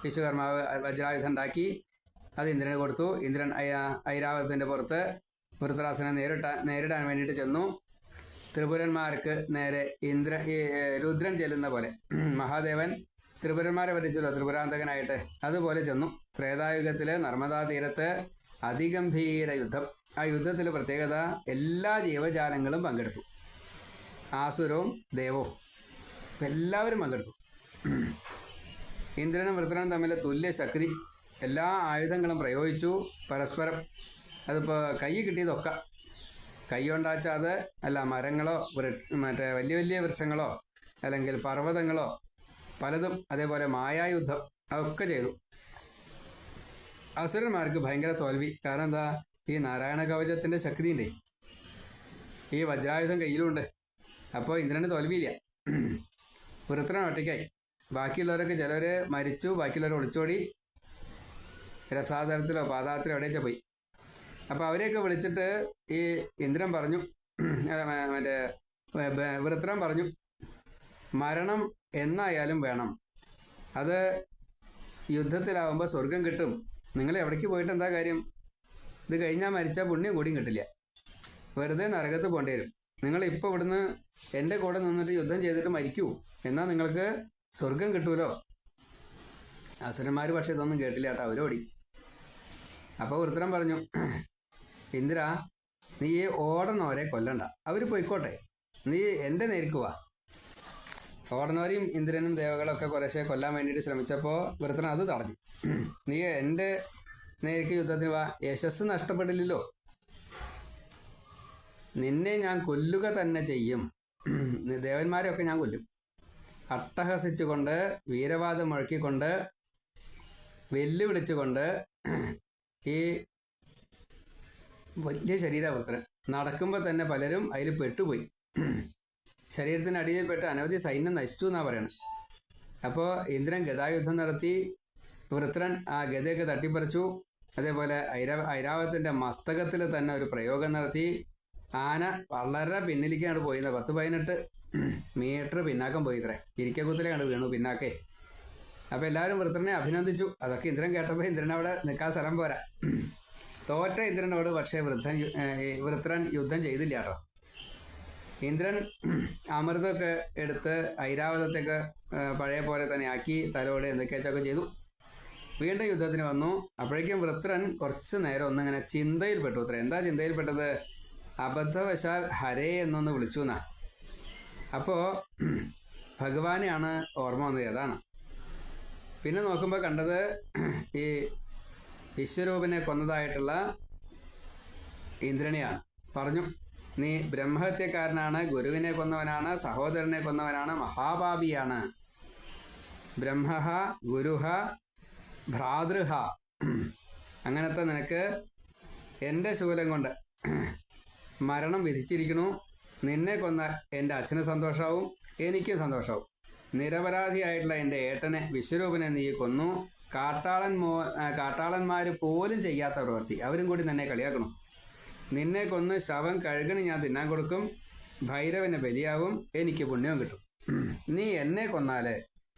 വിശ്വകർമാവ് വജ്രായുധം ഉണ്ടാക്കി അത് ഇന്ദ്രന് കൊടുത്തു. ഇന്ദ്രൻ ഐരാവതത്തിൻ്റെ പുറത്ത് വൃത്രാസനെ നേരിടാൻ വേണ്ടിയിട്ട് ചെന്നു. ത്രിപുരന്മാർക്ക് നേരെ രുദ്രൻ ചെല്ലുന്ന പോലെ മഹാദേവൻ ത്രിപുരന്മാരെ വധിച്ചല്ലോ ത്രിപുരാന്തകനായിട്ട്, അതുപോലെ ചെന്നു. ത്രേതായുഗത്തിൽ നർമ്മദാ തീരത്ത് അതിഗംഭീര യുദ്ധം. ആ യുദ്ധത്തിൽ പ്രത്യേകത എല്ലാ ജീവജാലങ്ങളും പങ്കെടുത്തു, ആസുരവും ദേവവും എല്ലാവരും പങ്കെടുത്തു. ഇന്ദ്രനും വൃത്രനും തമ്മിൽ തുല്യ ശക്തി, എല്ലാ ആയുധങ്ങളും പ്രയോഗിച്ചു പരസ്പരം. അതിപ്പോൾ കൈ കിട്ടിയതൊക്കെ കൈ കൊണ്ടാച്ചാൽ അത് അല്ല, മരങ്ങളോ മറ്റേ വലിയ വലിയ വൃക്ഷങ്ങളോ അല്ലെങ്കിൽ പർവ്വതങ്ങളോ പലതും, അതേപോലെ മായായുദ്ധം അതൊക്കെ ചെയ്തു. അസുരന്മാർക്ക് ഭയങ്കര തോൽവി. കാരണം എന്താ, ഈ നാരായണ കവചത്തിൻ്റെ ശക്തിയുണ്ടേ, ഈ വജ്രായുധം കയ്യിലുണ്ട്. അപ്പോൾ ഇന്ദ്രന് തോൽവിയില്ല. വൃത്രൻ ഒറ്റയ്ക്കായി. ബാക്കിയുള്ളവരൊക്കെ ചിലവർ മരിച്ചു, ബാക്കിയുള്ളവർ ഒളിച്ചോടി രസാതലത്തിലോ പാതാളത്തിലോ എവിടെയാച്ചാൽ പോയി. അപ്പോൾ അവരെയൊക്കെ വിളിച്ചിട്ട് ഈ ഇന്ദ്രൻ പറഞ്ഞു, വൃത്രൻ പറഞ്ഞു, മരണം എന്നായാലും വേണം, അത് യുദ്ധത്തിലാവുമ്പോൾ സ്വർഗം കിട്ടും. നിങ്ങൾ എവിടേക്ക് പോയിട്ട് എന്താ കാര്യം? ഇത് കഴിഞ്ഞാൽ മരിച്ചാൽ പുണ്യം കൂടിയും കിട്ടില്ല, വെറുതെ നരകത്ത് പോകേണ്ടി വരും. നിങ്ങളിപ്പോൾ ഇവിടുന്ന് എൻ്റെ കൂടെ നിന്നിട്ട് യുദ്ധം ചെയ്തിട്ട് മരിക്കൂ, എന്നാൽ നിങ്ങൾക്ക് സ്വർഗം കിട്ടുമല്ലോ. അസുരന്മാർ പക്ഷേ ഇതൊന്നും കേട്ടില്ല കേട്ടോ, അവരോടി. അപ്പോൾ വൃത്രൻ പറഞ്ഞു, ഇന്ദ്ര, നീ ഓടണവരെ കൊല്ലണ്ട, അവർ പോയിക്കോട്ടെ, നീ എൻ്റെ നേർക്ക് വാ. ഓടനവരെയും ഇന്ദ്രനും ദേവകളൊക്കെ കുറേശ്ശെ കൊല്ലാൻ വേണ്ടിയിട്ട് ശ്രമിച്ചപ്പോൾ വൃത്രൻ അത് തടഞ്ഞു. നീ എൻ്റെ നേർക്ക് യുദ്ധത്തിന് വാ, യശസ് നഷ്ടപ്പെടില്ലല്ലോ. നിന്നെ ഞാൻ കൊല്ലുക തന്നെ ചെയ്യും. ദേവന്മാരെയൊക്കെ ഞാൻ കൊല്ലും. അട്ടഹസിച്ചുകൊണ്ട്, വീരവാദം മുഴക്കിക്കൊണ്ട്, വെല്ലുവിളിച്ചുകൊണ്ട് ഈ വലിയ ശരീരവൃത്തൻ നടക്കുമ്പോൾ തന്നെ പലരും അതിൽ പെട്ടുപോയി. ശരീരത്തിന് അടിയിൽപ്പെട്ട് അനവധി സൈന്യം നശിച്ചു എന്നാണ് പറയണത്. അപ്പോൾ ഇന്ദ്രൻ ഗദായുദ്ധം നടത്തി. വൃത്രൻ ആ ഗദയൊക്കെ തട്ടിപ്പറിച്ചു. അതേപോലെ ഐരാവതത്തിൻ്റെ മസ്തകത്തിൽ തന്നെ ഒരു പ്രയോഗം നടത്തി. ആന വളരെ പിന്നിലേക്കാണ് പോയിരുന്നത്. 10-18 മീറ്റർ പിന്നാക്കം പോയിത്രേ. ഇരിക്കക്കുത്തിലാണ് വീണു പിന്നാക്കേ. അപ്പോൾ എല്ലാവരും വൃത്രനെ അഭിനന്ദിച്ചു. അതൊക്കെ ഇന്ദ്രൻ കേട്ടപ്പോൾ ഇന്ദ്രൻ അവിടെ നിൽക്കാൻ സ്ഥലം പോരാ. തോറ്റ ഇന്ദ്രനോട് പക്ഷേ വൃത്രൻ യുദ്ധം ചെയ്തില്ല കേട്ടോ. ഇന്ദ്രൻ അമൃതമൊക്കെ എടുത്ത് ഐരാവതത്തെയൊക്കെ പഴയ പോലെ തന്നെ ആക്കി തലോടെ എന്തൊക്കെയാച്ചൊക്കെ ചെയ്തു. വീണ്ടും യുദ്ധത്തിന് വന്നു. അപ്പോഴേക്കും വൃത്രൻ കുറച്ച് നേരം ഒന്നിങ്ങനെ ചിന്തയിൽപ്പെട്ടു. അത്ര എന്താ ചിന്തയിൽപ്പെട്ടത്? അബദ്ധവശാൽ ഹരേ എന്നൊന്ന് വിളിച്ചു എന്നാ. അപ്പോൾ ഭഗവാനെയാണ് ഓർമ്മ വന്നത്. അതാണ്. പിന്നെ നോക്കുമ്പോൾ കണ്ടത് ഈ വിശ്വരൂപനെ കൊന്നതായിട്ടുള്ള ഇന്ദ്രനെയാണ്. പറഞ്ഞു, നീ ബ്രഹ്മഹത്യക്കാരനാണ്, ഗുരുവിനെ കൊന്നവനാണ്, സഹോദരനെ കൊന്നവനാണ്, മഹാപാപിയാണ്. ബ്രഹ്മഹ ഗുരുഹ ഭ്രാതൃഹ. അങ്ങനത്തെ നിനക്ക് എൻ്റെ ശൂലം കൊണ്ട് മരണം വിധിച്ചിരിക്കണു. നിന്നെ കൊന്ന എൻ്റെ അച്ഛന് സന്തോഷമാവും, എനിക്കും സന്തോഷമാവും. നിരപരാധിയായിട്ടുള്ള എൻ്റെ ഏട്ടനെ വിശ്വരൂപനെ നീ കൊന്നു. കാട്ടാളന്മാർ പോലും ചെയ്യാത്ത പ്രവൃത്തി, അവരും കൂടി നിന്നെ കളിയാക്കണം. നിന്നെ കൊന്ന് ശവം കഴുകണി ഞാൻ തിന്നാൻ കൊടുക്കും. ഭൈരവന് ബലിയാവും, എനിക്ക് പുണ്യവും കിട്ടും. നീ എന്നെ കൊന്നാൽ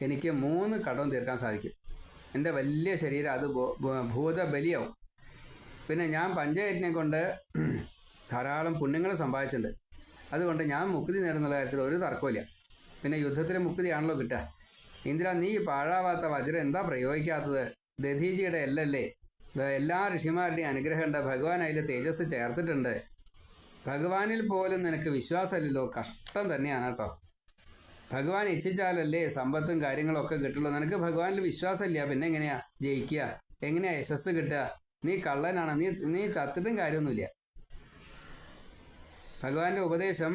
എനിക്ക് 3 കടവും തീർക്കാൻ സാധിക്കും. എൻ്റെ വലിയ ശരീരം അത് ഭൂതബലിയാവും. പിന്നെ ഞാൻ പഞ്ചയജ്ഞനെ കൊണ്ട് ധാരാളം പുണ്യങ്ങൾ സമ്പാദിച്ചിട്ടുണ്ട്. അതുകൊണ്ട് ഞാൻ മുക്തി നേടുന്നുള്ള കാര്യത്തിൽ ഒരു തർക്കമില്ല. പിന്നെ യുദ്ധത്തിൽ മുക്തിയാണല്ലോ കിട്ടുക. ഇന്ദ്ര, നീ പാഴാവാത്ത വജ്രം എന്താ പ്രയോഗിക്കാത്തത്? ദധീജിയുടെ എല്ലല്ലേ? എല്ലാ ഋഷിമാരുടെയും അനുഗ്രഹമുണ്ട്. ഭഗവാൻ അതിൽ തേജസ് ചേർത്തിട്ടുണ്ട്. ഭഗവാനിൽ പോലും നിനക്ക് വിശ്വാസമില്ലല്ലോ. കഷ്ടം തന്നെയാണ് കേട്ടോ. ഭഗവാൻ ഇച്ഛിച്ചാലല്ലേ സമ്പത്തും കാര്യങ്ങളൊക്കെ കിട്ടുള്ളൂ. നിനക്ക് ഭഗവാനിൽ വിശ്വാസമില്ല, പിന്നെ എങ്ങനെയാ ജയിക്കുക? എങ്ങനെയാ യശസ് കിട്ടുക? നീ കള്ളനാണ്. നീ ചത്തിട്ടും കാര്യമൊന്നുമില്ല. ഭഗവാന്റെ ഉപദേശം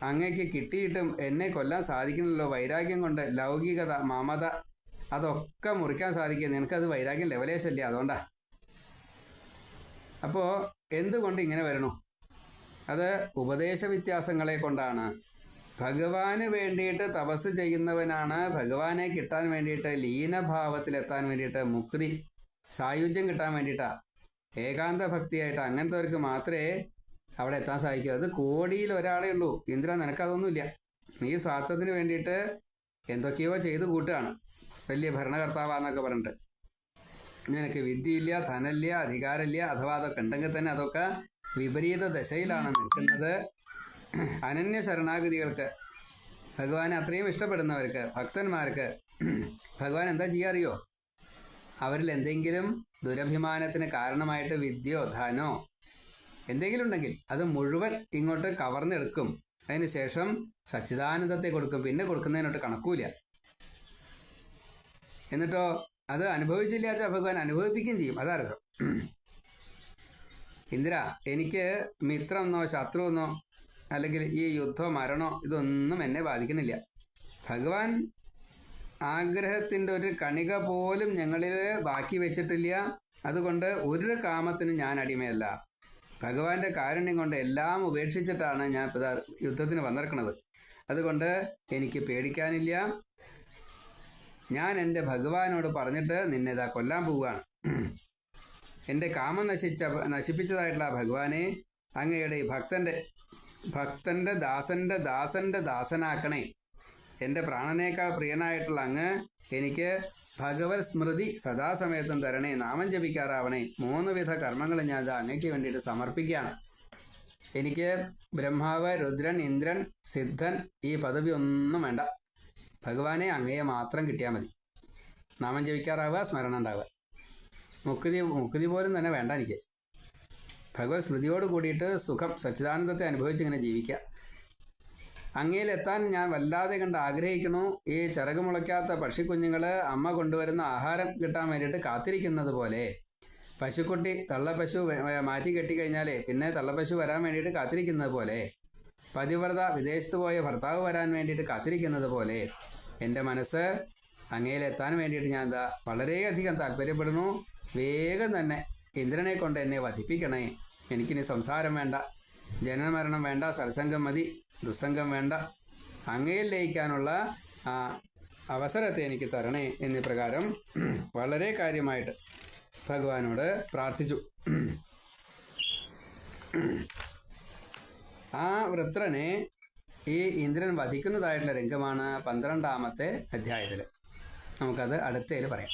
അങ്ങേക്ക് കിട്ടിയിട്ടും എന്നെ കൊല്ലാൻ സാധിക്കണമല്ലോ. വൈരാഗ്യം കൊണ്ട് ലൗകികത, മമത അതൊക്കെ മുറിക്കാൻ സാധിക്കുക. നിനക്കത് വൈരാഗ്യം ലെവലേശല്ല, അതുകൊണ്ടാ. അപ്പോൾ എന്തുകൊണ്ട് ഇങ്ങനെ വരണു? അത് ഉപദേശ വ്യത്യാസങ്ങളെ കൊണ്ടാണ്. ഭഗവാന് വേണ്ടിയിട്ട് തപസ് ചെയ്യുന്നവനാണ് ഭഗവാനെ കിട്ടാൻ വേണ്ടിയിട്ട്, ലീനഭാവത്തിലെത്താൻ വേണ്ടിയിട്ട്, മുക്തി സായുജ്യം കിട്ടാൻ വേണ്ടിയിട്ടാണ്, ഏകാന്ത ഭക്തിയായിട്ട് അങ്ങനത്തെവർക്ക് മാത്രമേ അവിടെ എത്താൻ സാധിക്കൂ. അത് കോടിയിൽ ഒരാളേ ഉള്ളൂ. ഇന്ദ്ര, നിനക്കതൊന്നുമില്ല. നീ സ്വാർത്ഥത്തിന് വേണ്ടിയിട്ട് എന്തൊക്കെയോ ചെയ്ത് കൂട്ടുകയാണ്. വലിയ ഭരണകർത്താവാന്നൊക്കെ പറഞ്ഞിട്ട് നിനക്ക് വിദ്യയില്ല, ധനമില്ല, അധികാരമില്ല. അഥവാ അതൊക്കെ ഉണ്ടെങ്കിൽ തന്നെ അതൊക്കെ വിപരീത ദശയിലാണ് നിൽക്കുന്നത്. അനന്യ ശരണാഗതികൾക്ക്, ഭഗവാനെ അത്രയും ഇഷ്ടപ്പെടുന്നവർക്ക്, ഭക്തന്മാർക്ക് ഭഗവാൻ എന്താ ചെയ്യാറിയോ? അവരിൽ എന്തെങ്കിലും ദുരഭിമാനത്തിന് കാരണമായിട്ട് വിദ്യയോ ധനോ എന്തെങ്കിലും ഉണ്ടെങ്കിൽ അത് മുഴുവൻ ഇങ്ങോട്ട് കവർന്നെടുക്കും. അതിന് ശേഷം സച്ചിദാനന്ദത്തെ കൊടുക്കും. പിന്നെ കൊടുക്കുന്നതിനോട്ട് കണക്കൂല. എന്നിട്ടോ അത് അനുഭവിച്ചില്ലാച്ച ഭഗവാൻ അനുഭവിപ്പിക്കുകയും ചെയ്യും. അതാ രസം. ഇന്ദ്ര, എനിക്ക് മിത്രമെന്നോ ശത്രുവെന്നോ അല്ലെങ്കിൽ ഈ യുദ്ധമോ മരണോ ഇതൊന്നും എന്നെ ബാധിക്കുന്നില്ല. ഭഗവാൻ ആഗ്രഹത്തിൻ്റെ ഒരു കണിക പോലും ഞങ്ങളിൽ ബാക്കി വെച്ചിട്ടില്ല. അതുകൊണ്ട് ഒരു കാമത്തിനും ഞാൻ അടിമയല്ല. ഭഗവാന്റെ കാരുണ്യം കൊണ്ട് എല്ലാം ഉപേക്ഷിച്ചിട്ടാണ് ഞാൻ യുദ്ധത്തിന് വന്നിരിക്കുന്നത്. അതുകൊണ്ട് എനിക്ക് പേടിക്കാനില്ല. ഞാൻ എൻ്റെ ഭഗവാനോട് പറഞ്ഞിട്ട് നിന്നെ കൊല്ലാൻ പോവുകയാണ്. എൻ്റെ കാമം നശിപ്പിച്ചതായിട്ടുള്ള ഭഗവാനെ, അങ്ങയുടെ ഈ ഭക്തൻ്റെ ദാസൻ്റെ ദാസനാക്കണേ. എൻ്റെ പ്രാണനേക്കാൾ പ്രിയനായിട്ടുള്ള അങ്ങ് എനിക്ക് ഭഗവത് സ്മൃതി സദാസമയത്തും തരണേ. നാമം ജപിക്കാറാവണേ. 3 വിധ കർമ്മങ്ങൾ ഞാൻ അത് അങ്ങയ്ക്ക് വേണ്ടിയിട്ട് സമർപ്പിക്കുകയാണ്. എനിക്ക് ബ്രഹ്മാവ്, രുദ്രൻ, ഇന്ദ്രൻ, സിദ്ധൻ ഈ പദവി ഒന്നും വേണ്ട. ഭഗവാനെ അങ്ങയെ മാത്രം കിട്ടിയാൽ മതി. നാമം ജപിക്കാറാവുക, സ്മരണ ഉണ്ടാവുക. മുക്തി പോലും തന്നെ വേണ്ട എനിക്ക്. ഭഗവത് സ്മൃതിയോട് കൂടിയിട്ട് സുഖം, സച്ചിദാനന്ദത്തെ അനുഭവിച്ചിങ്ങനെ ജീവിക്കുക. അങ്ങയിലെത്താൻ ഞാൻ വല്ലാതെ കണ്ട് ആഗ്രഹിക്കണു. ഈ ചിറക് മുളയ്ക്കാത്ത പക്ഷിക്കുഞ്ഞുങ്ങൾ അമ്മ കൊണ്ടുവരുന്ന ആഹാരം കിട്ടാൻ വേണ്ടിയിട്ട് കാത്തിരിക്കുന്നത് പോലെ പശുക്കുട്ടി തള്ളപ്പശു മാറ്റി കെട്ടിക്കഴിഞ്ഞാൽ പിന്നെ തള്ളപ്പശു വരാൻ വേണ്ടിയിട്ട് കാത്തിരിക്കുന്നത് പോലെ, പതിവ്രത വിദേശത്ത് പോയ ഭർത്താവ് വരാൻ വേണ്ടിയിട്ട് കാത്തിരിക്കുന്നത് പോലെ എൻ്റെ മനസ്സ് അങ്ങയിലെത്താൻ വേണ്ടിയിട്ട് ഞാൻ വളരെയധികം താല്പര്യപ്പെടുന്നു. വേഗം തന്നെ ഇന്ദ്രനെ കൊണ്ട് എന്നെ വധിപ്പിക്കണേ. എനിക്കിനി സംസാരം വേണ്ട, ജനനമരണം വേണ്ട, സത്സംഗം മതി, ദുസ്സംഗം വേണ്ട. അങ്ങയിൽ ലയിക്കാനുള്ള ആ അവസരത്തെ എനിക്ക് തരണേ എന്നീ പ്രകാരം വളരെ കാര്യമായിട്ട് ഭഗവാനോട് പ്രാർത്ഥിച്ചു. ആ വൃത്രനെ ഈ ഇന്ദ്രൻ വധിക്കുന്നതായിട്ടുള്ള രംഗമാണ് 12ാമത്തെ അധ്യായത്തിൽ. നമുക്കത് അടുത്തതിൽ പറയാം.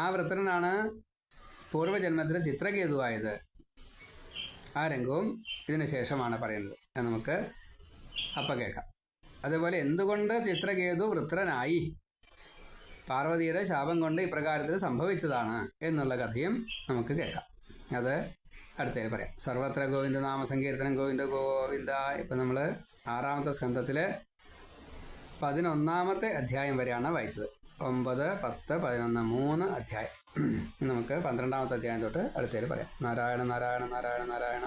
ആ വൃത്രനാണ് പൂർവ്വജന്മത്തിൽ ചിത്രകേതുവായത്. ആ രംഗവും ഇതിന് ശേഷമാണ് പറയുന്നത്. അത് നമുക്ക് അപ്പം കേൾക്കാം. അതുപോലെ എന്തുകൊണ്ട് ചിത്രകേതു വൃത്രനായി, പാർവതിയുടെ ശാപം കൊണ്ട് ഇപ്രകാരത്തിൽ സംഭവിച്ചതാണ് എന്നുള്ള കഥയും നമുക്ക് കേൾക്കാം. അത് അടുത്തതിൽ പറയാം. സർവത്ര ഗോവിന്ദ നാമസങ്കീർത്തനം ഗോവിന്ദ ഗോവിന്ദ. ഇപ്പം നമ്മൾ 6ാമത്തെ സ്കന്ധത്തിൽ 11ാമത്തെ അധ്യായം വരെയാണ് വായിച്ചത്. 9, 10, 11, 3 അധ്യായം. നമുക്ക് 12ാമത്തെ അധ്യായം തൊട്ട് അടുത്തതിൽ പറയാം. നാരായണ നാരായണ നാരായണ നാരായണ.